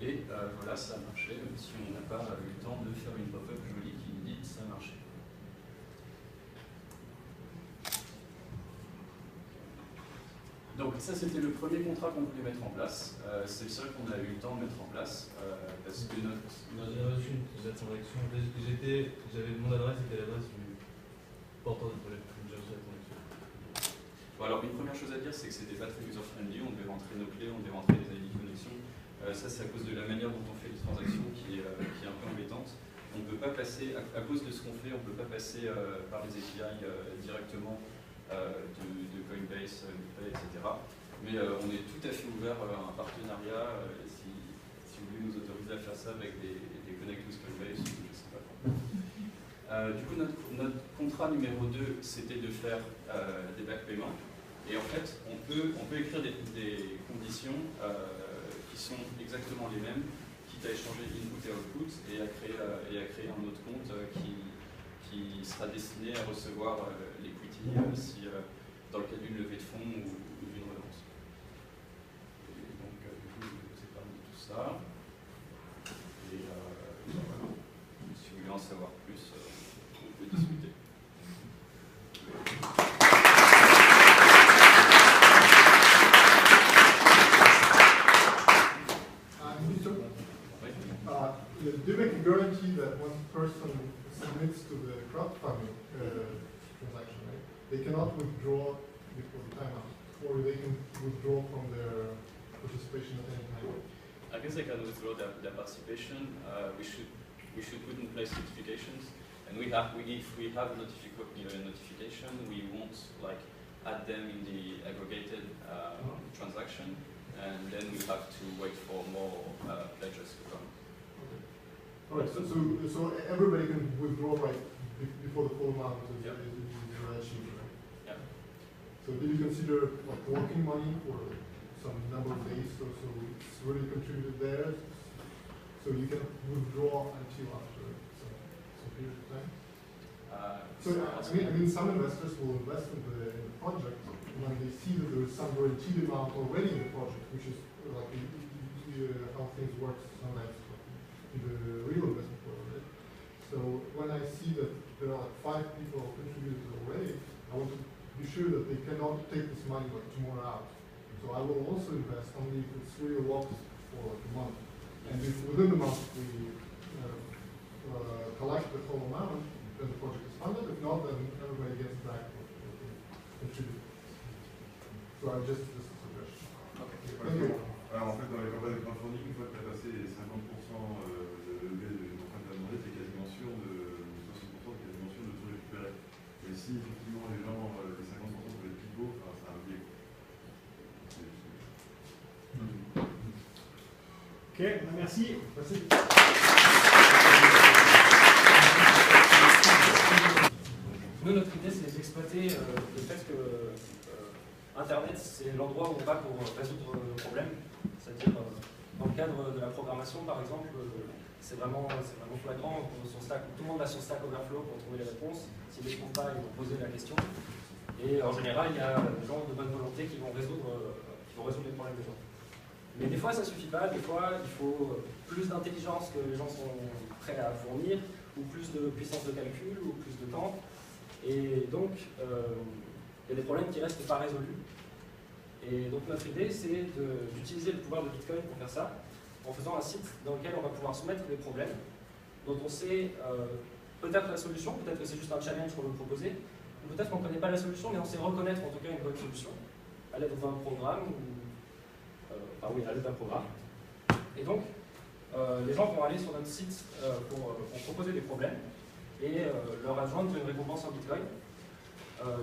[SPEAKER 21] Et voilà, ça a marché, même si on n'a pas eu le temps de faire une pop-up jolie qui nous dit que ça a marché. Donc ça, c'était le premier contrat qu'on voulait mettre en place. C'est le seul qu'on a eu le temps de mettre en place, parce que notre...
[SPEAKER 13] J'ai reçu la transaction. Mon adresse était l'adresse du porteur de projet. J'ai reçu la transaction.
[SPEAKER 21] Bon, alors, une première chose à dire, c'est que c'était pas très user-friendly. On devait rentrer nos clés, on devait rentrer les ID de connexion. Ça, c'est à cause de la manière dont on fait les transactions qui est un peu embêtante. On ne peut pas passer, à cause de ce qu'on fait, on ne peut pas passer par les API directement de Coinbase, Nipay, etc. Mais on est tout à fait ouvert à un partenariat si vous voulez nous autoriser à faire ça avec des connect with Coinbase, je ne sais pas quoi. Du coup, notre contrat numéro 2, c'était de faire des back paiements. Et en fait, on peut écrire des conditions qui sont exactement les mêmes, quitte à échanger input et output et à créer un autre compte qui sera destiné à recevoir l'equity si dans le cas d'une levée de fonds ou d'une relance. Et donc, du coup, je vous ai parlé de tout ça. Et voilà. Si vous voulez en savoir plus, on peut discuter.
[SPEAKER 4] Do you make a guarantee that one person submits to the crowdfunding transaction, right? They cannot withdraw before the timeout, or they can withdraw from their participation at any time?
[SPEAKER 21] I guess they can withdraw their participation. We should put in place notifications, and if we have a notification, we won't add them in the aggregated transaction, and then we have to wait for more pledges to come.
[SPEAKER 4] All right, so everybody can withdraw right before the full amount is achieved, right?
[SPEAKER 21] Yeah.
[SPEAKER 4] So did you consider working money for some number of days, so it's really contributed there, so you can withdraw until after some period of time? I mean, some investors will invest in the project when they see that there is some guaranteed amount already in the project, which is how things work sometimes in the real investment world, right? there are like 5 people contributed already, I want to be sure that they cannot take this money like tomorrow out. So I will also invest only if it's really locked for like a month. And if within the month we collect the whole amount, then the project is funded. If not, then everybody gets back what they contributed. So I just this is a suggestion.
[SPEAKER 2] Okay.
[SPEAKER 4] Thank you.
[SPEAKER 2] Alors en fait, dans les campagnes de crowdfunding, une fois que tu as passé les 50% de levée de l'empreinte à demander, tu es quasiment sûr de 60% quasiment sûr de tout récupérer. Et si effectivement les gens, les 50% peuvent être pivots, enfin, c'est un biais.
[SPEAKER 1] Ok, merci.
[SPEAKER 15] Nous, notre idée, c'est d'exploiter le fait que Internet, c'est l'endroit où on va pour résoudre le problème. C'est-à-dire, dans le cadre de la programmation, par exemple, c'est vraiment flagrant. Tout le monde a son Stack Overflow pour trouver les réponses. S'ils ne les trouvent pas, ils vont poser la question. Et en général, il y a des gens de bonne volonté qui vont résoudre les problèmes des gens. Mais des fois, ça ne suffit pas. Des fois, il faut plus d'intelligence que les gens sont prêts à fournir, ou plus de puissance de calcul, ou plus de temps. Et donc, il y a des problèmes qui ne restent pas résolus. Et donc, notre idée, c'est d'utiliser le pouvoir de Bitcoin pour faire ça, en faisant un site dans lequel on va pouvoir soumettre des problèmes dont on sait peut-être la solution, peut-être que c'est juste un challenge qu'on veut proposer, ou peut-être qu'on ne connaît pas la solution, mais on sait reconnaître en tout cas une bonne solution à l'aide d'un programme, à l'aide d'un programme. Et donc, les gens vont aller sur notre site pour proposer des problèmes et leur adjoindre une récompense en Bitcoin.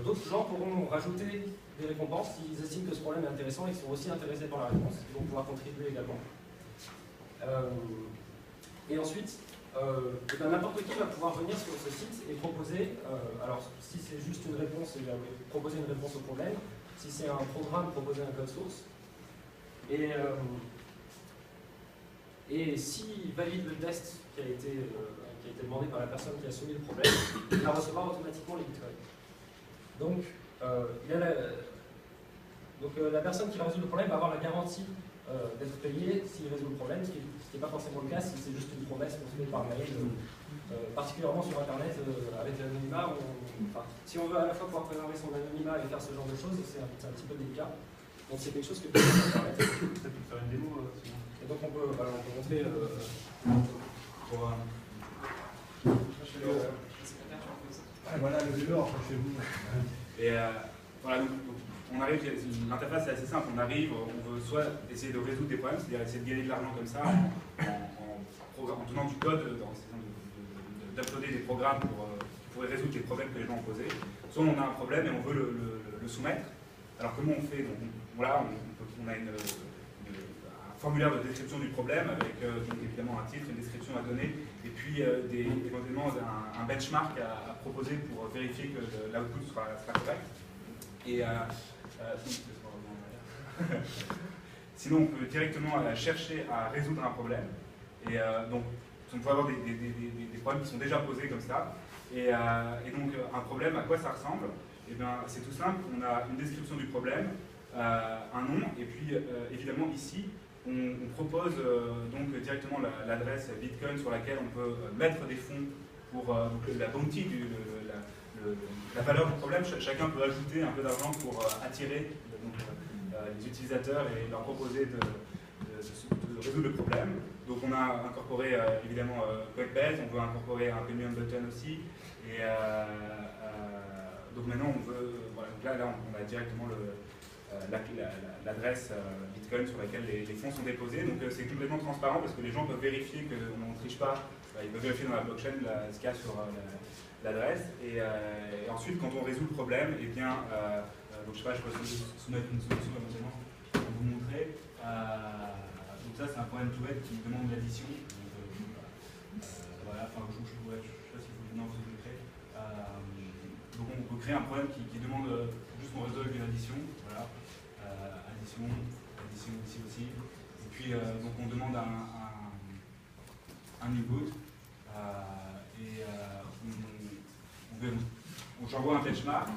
[SPEAKER 15] D'autres gens pourront rajouter des récompenses s'ils estiment que ce problème est intéressant et qu'ils sont aussi intéressés par la réponse. Ils vont pouvoir contribuer également. Et ensuite, n'importe qui va pouvoir venir sur ce site et proposer, alors si c'est juste une réponse, il va proposer une réponse au problème. Si c'est un programme, proposer un code source. Et s'il valide le test qui a été demandé par la personne qui a soumis le problème, il va recevoir automatiquement les bitcoins. Donc, la personne qui va résoudre le problème va avoir la garantie d'être payé s'il résout le problème, ce qui n'est pas forcément le cas si c'est juste une promesse qu'on se fait par mail, particulièrement sur Internet, avec l'anonymat. Si on veut à la fois pouvoir préserver son anonymat et faire ce genre de choses, c'est un petit peu délicat. Donc c'est quelque chose que peut permettre.
[SPEAKER 8] Ça peut faire une démo.
[SPEAKER 15] Et donc on peut montrer
[SPEAKER 22] voilà le vélo, enfin chez vous. Et voilà, donc, on arrive, l'interface est assez simple, on arrive, on veut soit essayer de résoudre des problèmes, c'est-à-dire essayer de gagner de l'argent comme ça, en donnant du code, d'uploader des programmes qui pourraient résoudre les problèmes que les gens ont posés. Soit on a un problème et on veut le soumettre. Alors comment on fait? Donc, voilà, on a un formulaire de description du problème avec donc évidemment un titre, une description à donner, et puis éventuellement un benchmark à proposer pour vérifier que l'output sera correct. Et sinon, on peut directement chercher à résoudre un problème. Et donc, on peut avoir des problèmes qui sont déjà posés comme ça. Et donc, un problème, à quoi ça ressemble? Eh bien, c'est tout simple. On a une description du problème, un nom, et puis évidemment ici, on propose donc directement l'adresse Bitcoin sur laquelle on peut mettre des fonds pour la bounty, la valeur du problème. Chacun peut ajouter un peu d'argent pour attirer les utilisateurs et leur proposer de résoudre le problème. Donc on a incorporé évidemment Coinbase, on veut incorporer un payment button aussi. Et donc maintenant on veut, voilà, là on a directement l'adresse Bitcoin sur laquelle les fonds sont déposés. Donc c'est complètement transparent parce que les gens peuvent vérifier qu'on ne triche pas. Ils peuvent vérifier dans la blockchain ce qu'il y a sur l'adresse. Et ensuite, quand on résout le problème, eh bien, donc je sais pas, je peux soumettre une solution éventuellement pour vous montrer. Donc ça, c'est un problème tout bête qui demande l'addition. Voilà, enfin, je sais pas s'il faut non, vous créer. Donc on peut créer un problème qui demande juste qu'on résolve une addition. Voilà, addition ici aussi. Et puis donc on demande un input j'envoie un benchmark,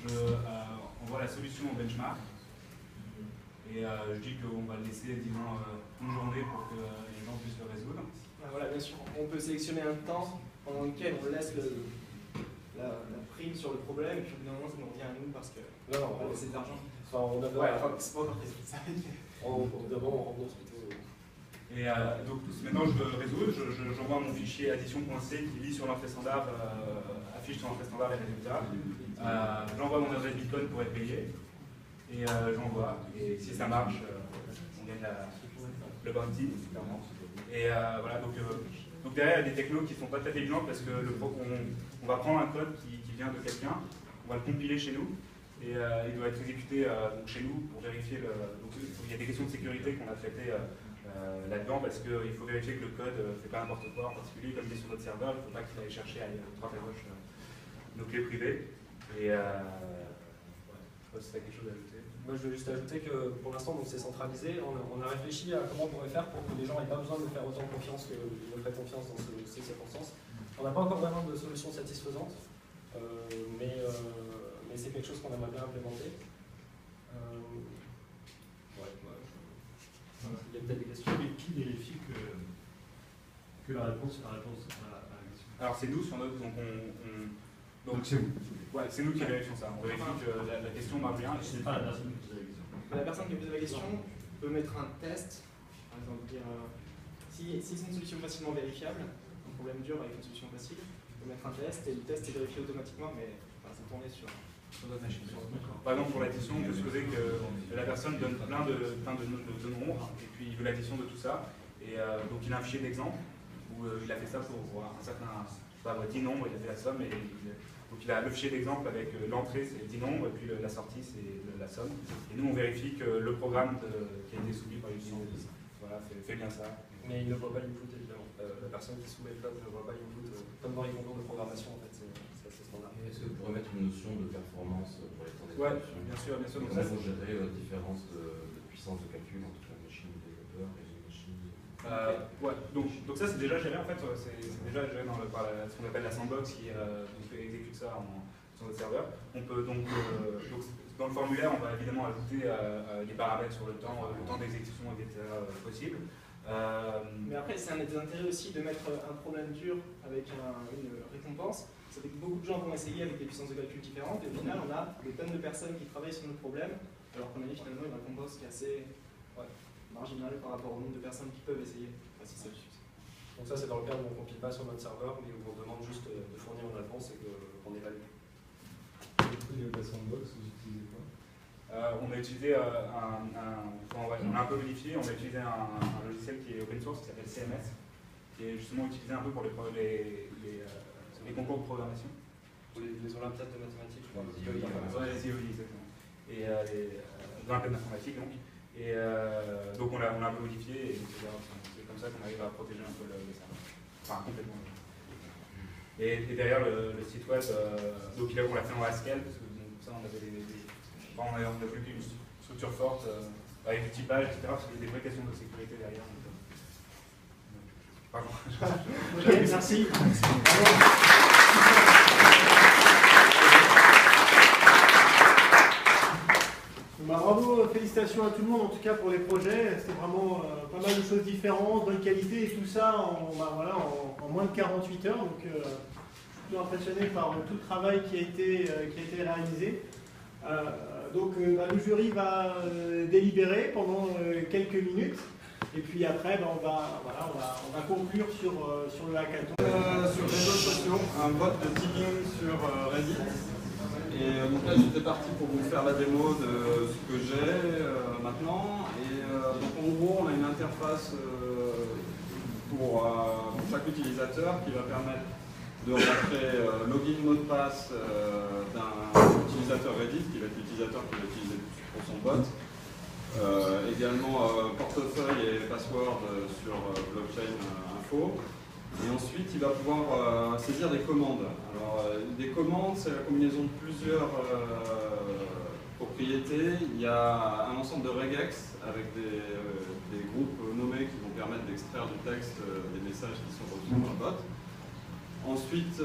[SPEAKER 22] on voit la solution au benchmark et je dis qu'on va le laisser disons une journée pour que les gens puissent le résoudre.
[SPEAKER 15] voilà, bien sûr, on peut sélectionner un temps pendant lequel on laisse la prime sur le problème, et puis au bout d'un moment, ça nous revient à nous parce que on va laisser de l'argent.
[SPEAKER 6] Enfin, on a
[SPEAKER 15] c'est pas encore précis.
[SPEAKER 6] d'abord, on rembourse plutôt.
[SPEAKER 22] Et donc maintenant je résoudre, j'envoie mon fichier addition.c qui lit sur l'entrée standard, affiche sur l'entrée standard les résultats. J'envoie mon adresse Bitcoin pour être payé. Et j'envoie. Et si ça marche, on gagne le bounty, clairement. Et voilà, donc derrière, il y a des technos qui ne sont pas très intelligents parce que on va prendre un code qui vient de quelqu'un, on va le compiler chez nous. Et il doit être exécuté donc chez nous pour vérifier donc il y a des questions de sécurité qu'on a traitées là-dedans parce qu'il faut vérifier que le code ne fait pas n'importe quoi, en particulier comme il est sur notre serveur, il ne faut pas qu'il aille chercher à droite à gauche nos clés privées. Et ouais, si tu as quelque chose à ajouter.
[SPEAKER 6] Moi je veux juste ajouter que pour l'instant c'est centralisé, on a réfléchi à comment on pourrait faire pour que les gens n'aient pas besoin de faire autant confiance qu'ils me feraient confiance dans ces circonstances. On n'a pas encore vraiment de solution satisfaisante, mais c'est quelque chose qu'on aimerait bien implémenter. Il y a peut-être des questions.
[SPEAKER 9] Qui vérifie que la réponse est la réponse à la question?
[SPEAKER 22] Alors c'est nous sur notre... Donc c'est vous. Ouais, c'est nous qui vérifions ça. On vérifie que la question marche bien.
[SPEAKER 9] C'est pas la personne qui pose la question.
[SPEAKER 15] La personne qui pose la question peut mettre un test, par exemple dire si c'est une solution facilement vérifiable, un problème dur avec une solution facile, on peut mettre un test et le test est vérifié automatiquement, mais c'est tourné sur notre machine.
[SPEAKER 22] Par exemple, pour l'addition, on peut supposer que la personne donne plein de nombres, et puis il veut l'addition de tout ça, et donc il a un fichier d'exemple où il a fait ça pour un certain, 10 nombres, il a fait la somme, et donc il a le fichier d'exemple avec l'entrée, c'est 10 nombres, et puis la sortie, c'est la somme. Et nous, on vérifie que le programme qui a été soumis par l'utilisateur fait bien ça.
[SPEAKER 6] Mais il ne voit pas l'input, évidemment. La personne qui soumet le code ne voit pas l'input, comme dans les concours de programmation, en fait, c'est assez standard.
[SPEAKER 13] Est-ce que vous pourrez mettre une notion de performance pour les temps
[SPEAKER 22] Ouais,
[SPEAKER 13] d'exécution?
[SPEAKER 22] bien sûr, bien sûr.
[SPEAKER 13] Et comment vous gérez la différence de puissance de calcul entre la machine du développeur et une machine
[SPEAKER 22] ouais, donc ça c'est déjà géré en fait, c'est déjà géré par ce qu'on appelle la sandbox qui exécute ça sur notre serveur. On peut donc dans le formulaire on va évidemment ajouter des paramètres sur le temps d'exécution etc. possible.
[SPEAKER 15] Mais après c'est un des intérêts aussi de mettre un problème dur avec une récompense. Ça fait que beaucoup de gens vont essayer avec des puissances de calcul différentes et au final on a des tonnes de personnes qui travaillent sur notre problème alors qu'on a mis finalement une récompense qui est assez marginale par rapport au nombre de personnes qui peuvent essayer. Enfin, si ça suffit.
[SPEAKER 6] Donc ça c'est dans le cas où on ne compile pas sur notre serveur mais où on demande juste de fournir une réponse et qu'on évalue.
[SPEAKER 9] La sandbox, vous utilisez quoi?
[SPEAKER 22] On a utilisé on a un peu modifié, on a utilisé un logiciel qui est open source qui s'appelle CMS qui est justement utilisé un peu pour les concours de programmation.
[SPEAKER 6] Pour les olympiades de mathématiques, je crois.
[SPEAKER 22] Les IOI, exactement. Et les olympiades d'informatique, donc. Et donc on l'a un peu modifié, et c'est comme ça qu'on arrive à protéger un peu le serveur. Enfin, complètement. Et derrière le site web, donc on l'a fait en Haskell, parce que comme ça on avait on n'a plus qu'une structure forte, avec du typage, etc., parce qu'il y a des vraies questions de sécurité derrière. Pardon.
[SPEAKER 1] Ok, merci. Bravo, félicitations à tout le monde en tout cas pour les projets. C'est vraiment pas mal de choses différentes, bonne qualité et tout ça en moins de 48 heures. Donc je suis plutôt impressionné par tout le travail qui a été réalisé. Le jury va délibérer pendant quelques minutes. Et puis après, on va conclure sur le hackathon.
[SPEAKER 7] Sur réseaux sociaux, un bot de tipping sur Reddit. Et donc là, j'étais parti pour vous faire la démo de ce que j'ai maintenant. Et donc en gros, on a une interface pour chaque utilisateur qui va permettre de rentrer login, mot de passe d'un utilisateur Reddit, qui va être l'utilisateur qui va utiliser pour son bot. Également portefeuille et password sur blockchain info. Et ensuite, il va pouvoir saisir des commandes. Alors, des commandes, c'est la combinaison de plusieurs propriétés. Il y a un ensemble de regex avec des groupes nommés qui vont permettre d'extraire du texte des messages qui sont reçus par le bot. Ensuite,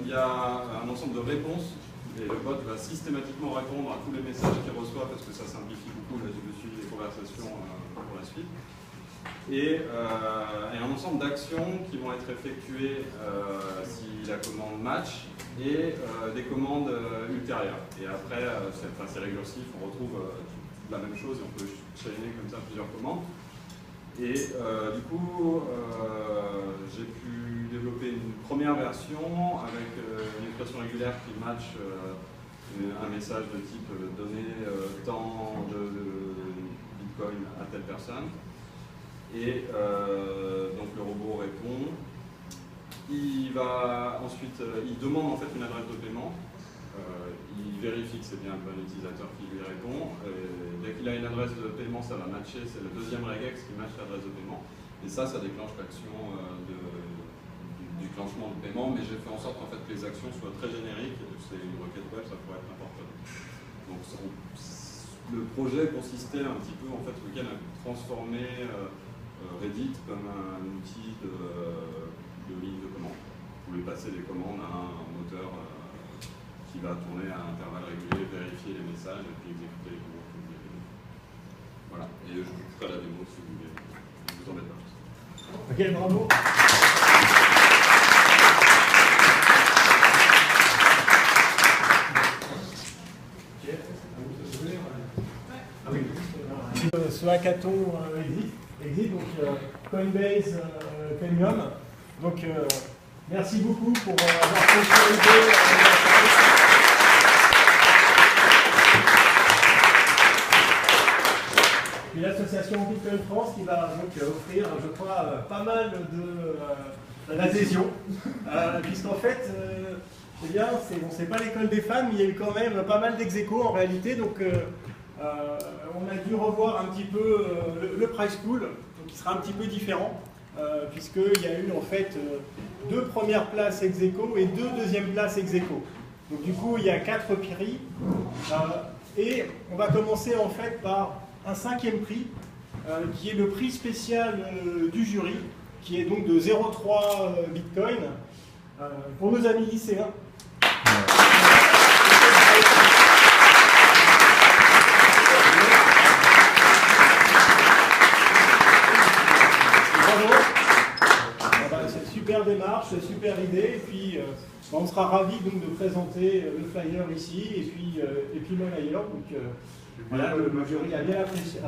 [SPEAKER 7] il y a un ensemble de réponses. Et le bot va systématiquement répondre à tous les messages qu'il reçoit parce que ça simplifie beaucoup le suivi des conversations pour la suite. et un ensemble d'actions qui vont être effectuées si la commande match et des commandes ultérieures. Et après, c'est récursif, on retrouve la même chose et on peut chaîner comme ça plusieurs commandes. Et du coup, j'ai pu développer une première version avec une expression régulière qui match un message de type donner tant de Bitcoin à telle personne. Et donc le robot répond. Il va ensuite, il demande en fait une adresse de paiement. Il vérifie que c'est bien le bon utilisateur qui lui répond. Dès qu'il a une adresse de paiement, ça va matcher. C'est le deuxième regex qui matche l'adresse de paiement. Et ça déclenche l'action du déclenchement de paiement. Mais j'ai fait en sorte en fait, que les actions soient très génériques. C'est une requête web, ça pourrait être n'importe quoi. Donc le projet consistait un petit peu en fait, week-end à transformer Reddit comme un outil de ligne de commande. Vous pouvez passer des commandes à un moteur qui va tourner à intervalles réguliers, vérifier les messages et puis exécuter les commandes que vous voulez. Voilà, et je vous ferai la démo si vous voulez. Je vous embête pas.
[SPEAKER 1] Ok, bravo. Ce hackathon existe donc Coinbase Premium. Donc merci beaucoup pour avoir contribué. Puis l'association Bitcoin France qui va donc offrir, je crois, pas mal d'adhésion, puisqu'en fait, c'est bien, c'est pas l'école des fans, mais il y a eu quand même pas mal d'ex-aequo en réalité, donc on a dû revoir un petit peu le price pool, donc qui sera un petit peu différent, puisqu'il y a eu en fait 2 premières places ex-aequo et 2 deuxièmes places ex-aequo. Donc du coup, il y a 4 prix, et on va commencer en fait par un 5e prix, qui est le prix spécial du jury, qui est donc de 0,3 Bitcoin, pour nos amis lycéens. C'est super démarche, super idée, et puis on sera ravis donc de présenter le flyer ici, et puis même ailleurs. Donc, voilà, le jury a bien apprécié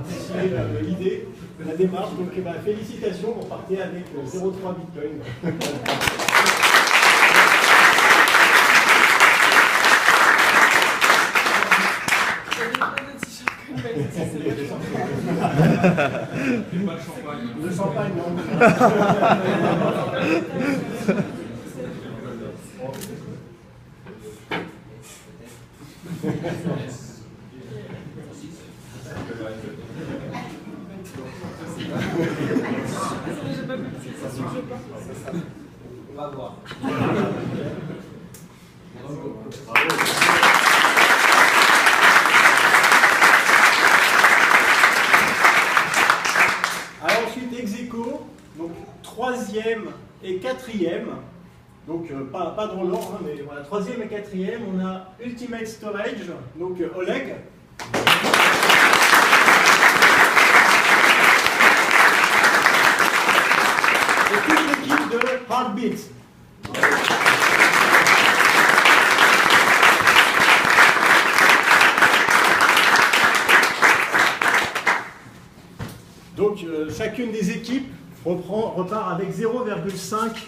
[SPEAKER 1] l'idée, la démarche, donc félicitations, vous partez avec 0,3 Bitcoin. Le champagne, non.
[SPEAKER 3] On va voir.
[SPEAKER 1] Alors ensuite, ex-aequo, donc 3e et 4e, donc pas dans l'ordre, mais voilà, 3e et 4e, on a Ultimate Storage, donc Oleg. Et toute l'équipe de Heartbeat. Donc chacune des équipes repart avec 0,5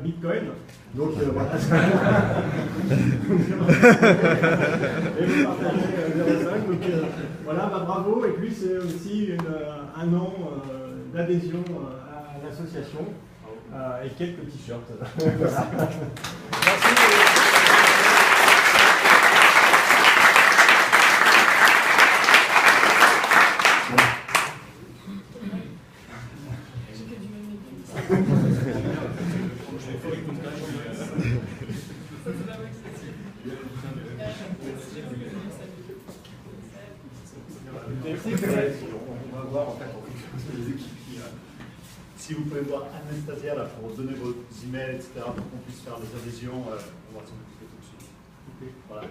[SPEAKER 1] Bitcoin. Donc voilà. Et vous partagez 0,5. Donc voilà, bah, bravo. Et puis c'est aussi un an d'adhésion à l'association et quelques t-shirts. Voilà. Merci.
[SPEAKER 10] On va voir en fait les équipes si vous pouvez voir Anastasia là, pour donner vos emails, etc., pour qu'on puisse faire des adhésions, on va s'en occuper tout de suite. Voilà.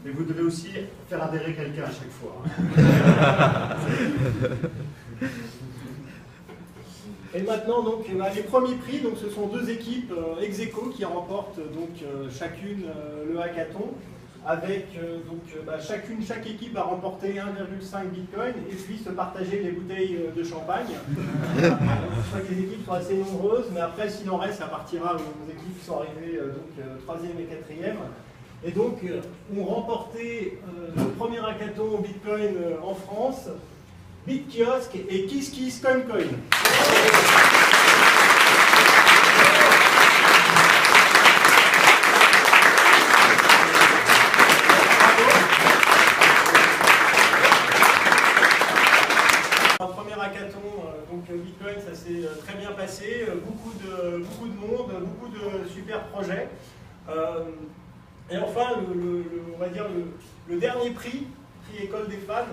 [SPEAKER 10] Mais vous devez aussi faire adhérer quelqu'un à chaque fois. Hein.
[SPEAKER 1] Et maintenant, donc, les premiers prix, donc, ce sont deux équipes ex aequo qui remportent donc, chacune le hackathon. Avec chaque équipe va remporter 1,5 Bitcoin et puis se partager les bouteilles de champagne. Je crois que les équipes sont assez nombreuses, mais après, s'il en reste, ça partira aux équipes qui sont arrivées 3e et 4e. Et donc, ont remporté le premier hackathon au Bitcoin en France, BitKiosque et KissKissCoinCoin. Bitcoin, ça s'est très bien passé, beaucoup de monde, beaucoup de super projets. Et enfin, on va dire le dernier prix École des fans,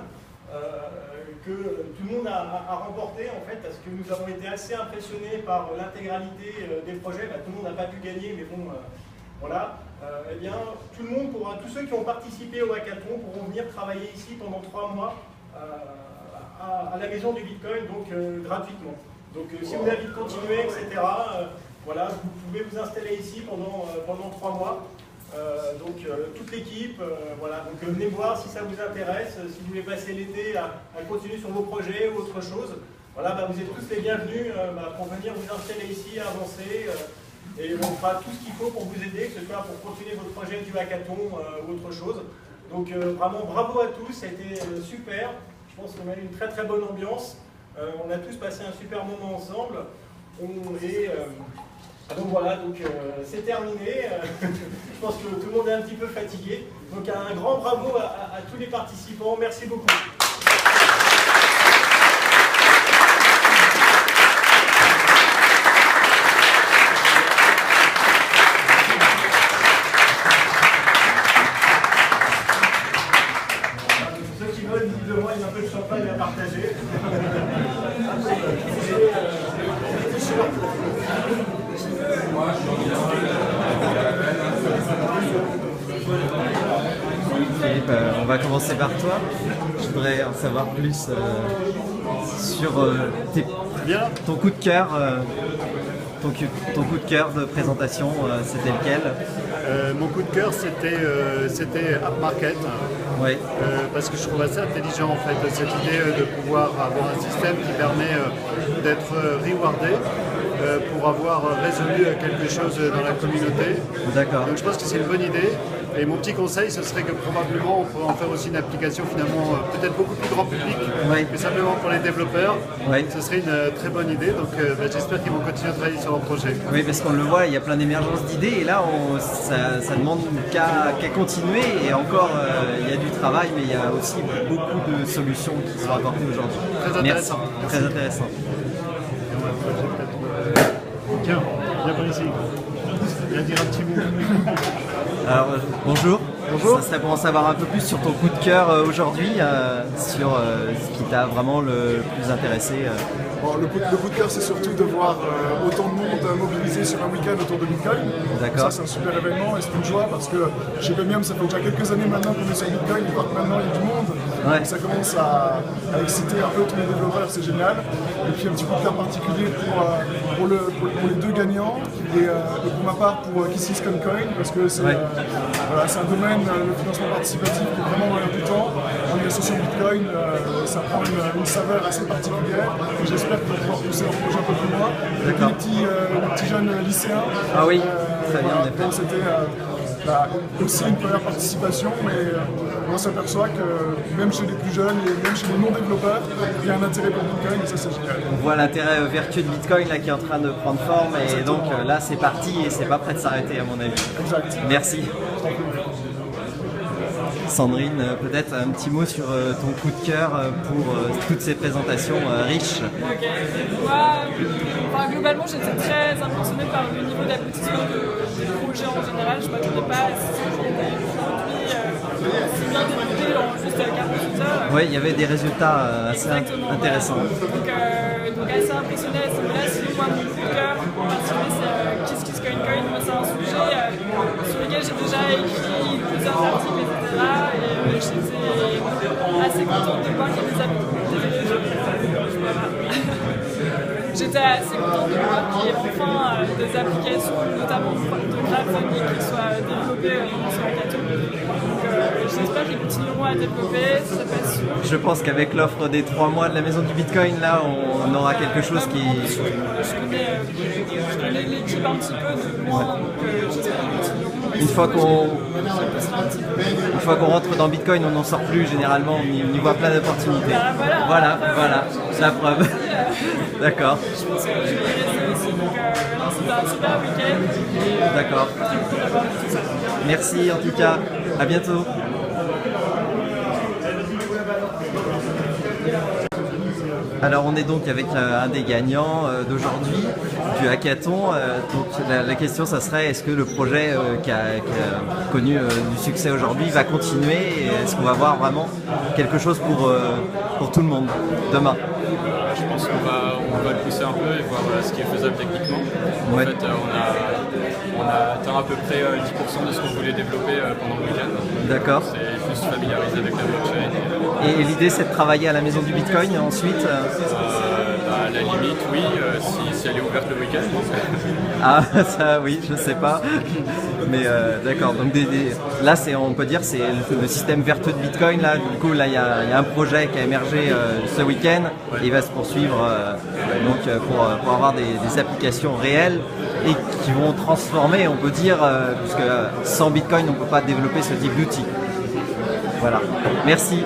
[SPEAKER 1] que tout le monde a remporté en fait, parce que nous avons été assez impressionnés par l'intégralité des projets. Tout le monde n'a pas pu gagner, mais bon, voilà. Eh bien, tout le monde pourra, tous ceux qui ont participé au hackathon pourront venir travailler ici pendant 3 mois. À la maison du Bitcoin, donc gratuitement. Donc si vous avez envie de continuer, etc., voilà, vous pouvez vous installer ici pendant 3 mois. Toute l'équipe, voilà, donc venez voir si ça vous intéresse, si vous voulez passer l'été à continuer sur vos projets ou autre chose. Voilà, vous êtes tous les bienvenus pour venir vous installer ici, avancer, et on fera tout ce qu'il faut pour vous aider, que ce soit pour continuer votre projet du hackathon ou autre chose. Donc vraiment bravo à tous, ça a été super. Je pense qu'on a eu une très bonne ambiance. On a tous passé un super moment ensemble. Donc voilà, c'est terminé. Je pense que tout le monde est un petit peu fatigué. Donc un grand bravo à tous les participants. Merci beaucoup. Il y a un peu de champagne à partager.
[SPEAKER 3] Philippe, on va commencer par toi. Je voudrais en savoir plus sur ton coup de cœur. Ton coup de cœur de présentation, c'était lequel?
[SPEAKER 10] Mon coup de cœur, c'était AppMarket.
[SPEAKER 3] Oui.
[SPEAKER 10] Parce que je trouve assez intelligent en fait cette idée de pouvoir avoir un système qui permet d'être rewardé pour avoir résolu quelque chose dans la communauté.
[SPEAKER 3] D'accord.
[SPEAKER 10] Donc je pense que c'est une bonne idée. Et mon petit conseil, ce serait que probablement on pourrait en faire aussi une application finalement peut-être beaucoup plus grand public que simplement pour les développeurs.
[SPEAKER 3] Oui.
[SPEAKER 10] Ce serait une très bonne idée, donc j'espère qu'ils vont continuer à travailler sur leur projet.
[SPEAKER 3] Oui, parce qu'on le voit, il y a plein d'émergences d'idées et là ça demande qu'à continuer et encore il y a du travail, mais il y a aussi beaucoup de solutions qui sont apportées aujourd'hui.
[SPEAKER 10] Très intéressant.
[SPEAKER 3] Merci. Très intéressant.
[SPEAKER 10] Tiens, viens par ici. Viens dire un petit mot.
[SPEAKER 3] Alors, bonjour.
[SPEAKER 10] Bonjour.
[SPEAKER 3] Ça serait pour en savoir un peu plus sur ton coup de cœur aujourd'hui, sur ce qui t'a vraiment le plus intéressé.
[SPEAKER 14] Bon, le coup de cœur, c'est surtout de voir autant de monde mobilisé sur un week-end autour de Bitcoin.
[SPEAKER 3] D'accord.
[SPEAKER 14] Ça, c'est un super événement et c'est une joie parce que chez Pemium, ça fait déjà quelques années maintenant qu'on est sur Bitcoin, et voir que maintenant il y a du monde.
[SPEAKER 3] Ouais.
[SPEAKER 14] Et ça commence à exciter un peu tous les développeurs, c'est génial. Et puis un petit coup de cœur particulier pour les deux gagnants et pour ma part pour KissKissCoinCoin parce que c'est voilà, un domaine, le financement participatif, qui est vraiment dans l'air du temps. En associant Bitcoin, ça prend une saveur assez particulière. Et j'espère qu'on va pouvoir pousser un projet un peu plus loin. Avec les petits jeunes lycéens.
[SPEAKER 3] Ah oui, très bien.
[SPEAKER 14] Donc c'était aussi une première participation, mais on s'aperçoit que même chez les plus jeunes et même chez les non-développeurs, il y a un intérêt pour Bitcoin et ça c'est génial.
[SPEAKER 3] On voit l'intérêt vertueux de Bitcoin là, qui est en train de prendre forme et donc là c'est parti et c'est pas prêt de s'arrêter à mon avis.
[SPEAKER 14] Exact.
[SPEAKER 3] Merci. Sandrine, peut-être un petit mot sur ton coup de cœur pour toutes ces présentations riches.
[SPEAKER 11] Ok. Moi, globalement, j'étais très impressionnée par le niveau d'aboutissement des projets en général. Je ne m'attendais pas à ce qu'il y ait des produits aussi bien développés en juste 48 heures.
[SPEAKER 3] Oui, il y avait des résultats assez intéressants.
[SPEAKER 11] Donc assez impressionné à ce niveau-là. Sinon, moi, mon coup de cœur en particulier, c'est KissKissCoinCoin. Moi, c'est un sujet sur lequel j'ai déjà écrit plusieurs articles, etc. Et j'étais assez contente de voir qu'il y avait des j'étais j'étais assez contente de voir qu'il y ait enfin des applications, notamment de crowdfunding, qui soient développées sur Hackathon. Donc j'espère qu'ils continueront à développer, si ça passe sûr.
[SPEAKER 5] Je pense qu'avec l'offre des 3 mois de la maison du Bitcoin, là, on aura quelque chose qui...
[SPEAKER 11] Je connais l'équipe un petit peu de loin, donc j'espère qu'ils continueront.
[SPEAKER 5] Une fois qu'on rentre dans Bitcoin, on n'en sort plus généralement, on y voit plein d'opportunités. Voilà, la preuve. D'accord.
[SPEAKER 11] Je pense que je vais y rester aussi, donc c'était un super week-end.
[SPEAKER 5] D'accord. Merci en tout cas, à bientôt. Alors on est donc avec un des gagnants d'aujourd'hui du hackathon. Donc la question ça serait, est-ce que le projet qui a connu du succès aujourd'hui va continuer et est-ce qu'on va voir vraiment quelque chose pour tout le monde demain?
[SPEAKER 12] Je pense qu'on va le pousser un peu et voir ce qui est faisable techniquement. En fait on a atteint à peu près 10% de ce qu'on voulait développer pendant le week-end.
[SPEAKER 5] D'accord.
[SPEAKER 12] C'est juste familiariser avec la blockchain.
[SPEAKER 5] Et l'idée c'est de travailler à la maison du Bitcoin ensuite
[SPEAKER 12] à la limite, oui, si elle est ouverte le week-end.
[SPEAKER 5] Ah, ça oui, je sais pas. Mais d'accord, donc là on peut dire c'est le système vertueux de Bitcoin. Là, du coup, là il y a un projet qui a émergé ce week-end et il va se poursuivre donc, pour avoir des applications réelles et qui vont transformer, on peut dire, puisque sans Bitcoin on ne peut pas développer ce type d'outils. Voilà, merci.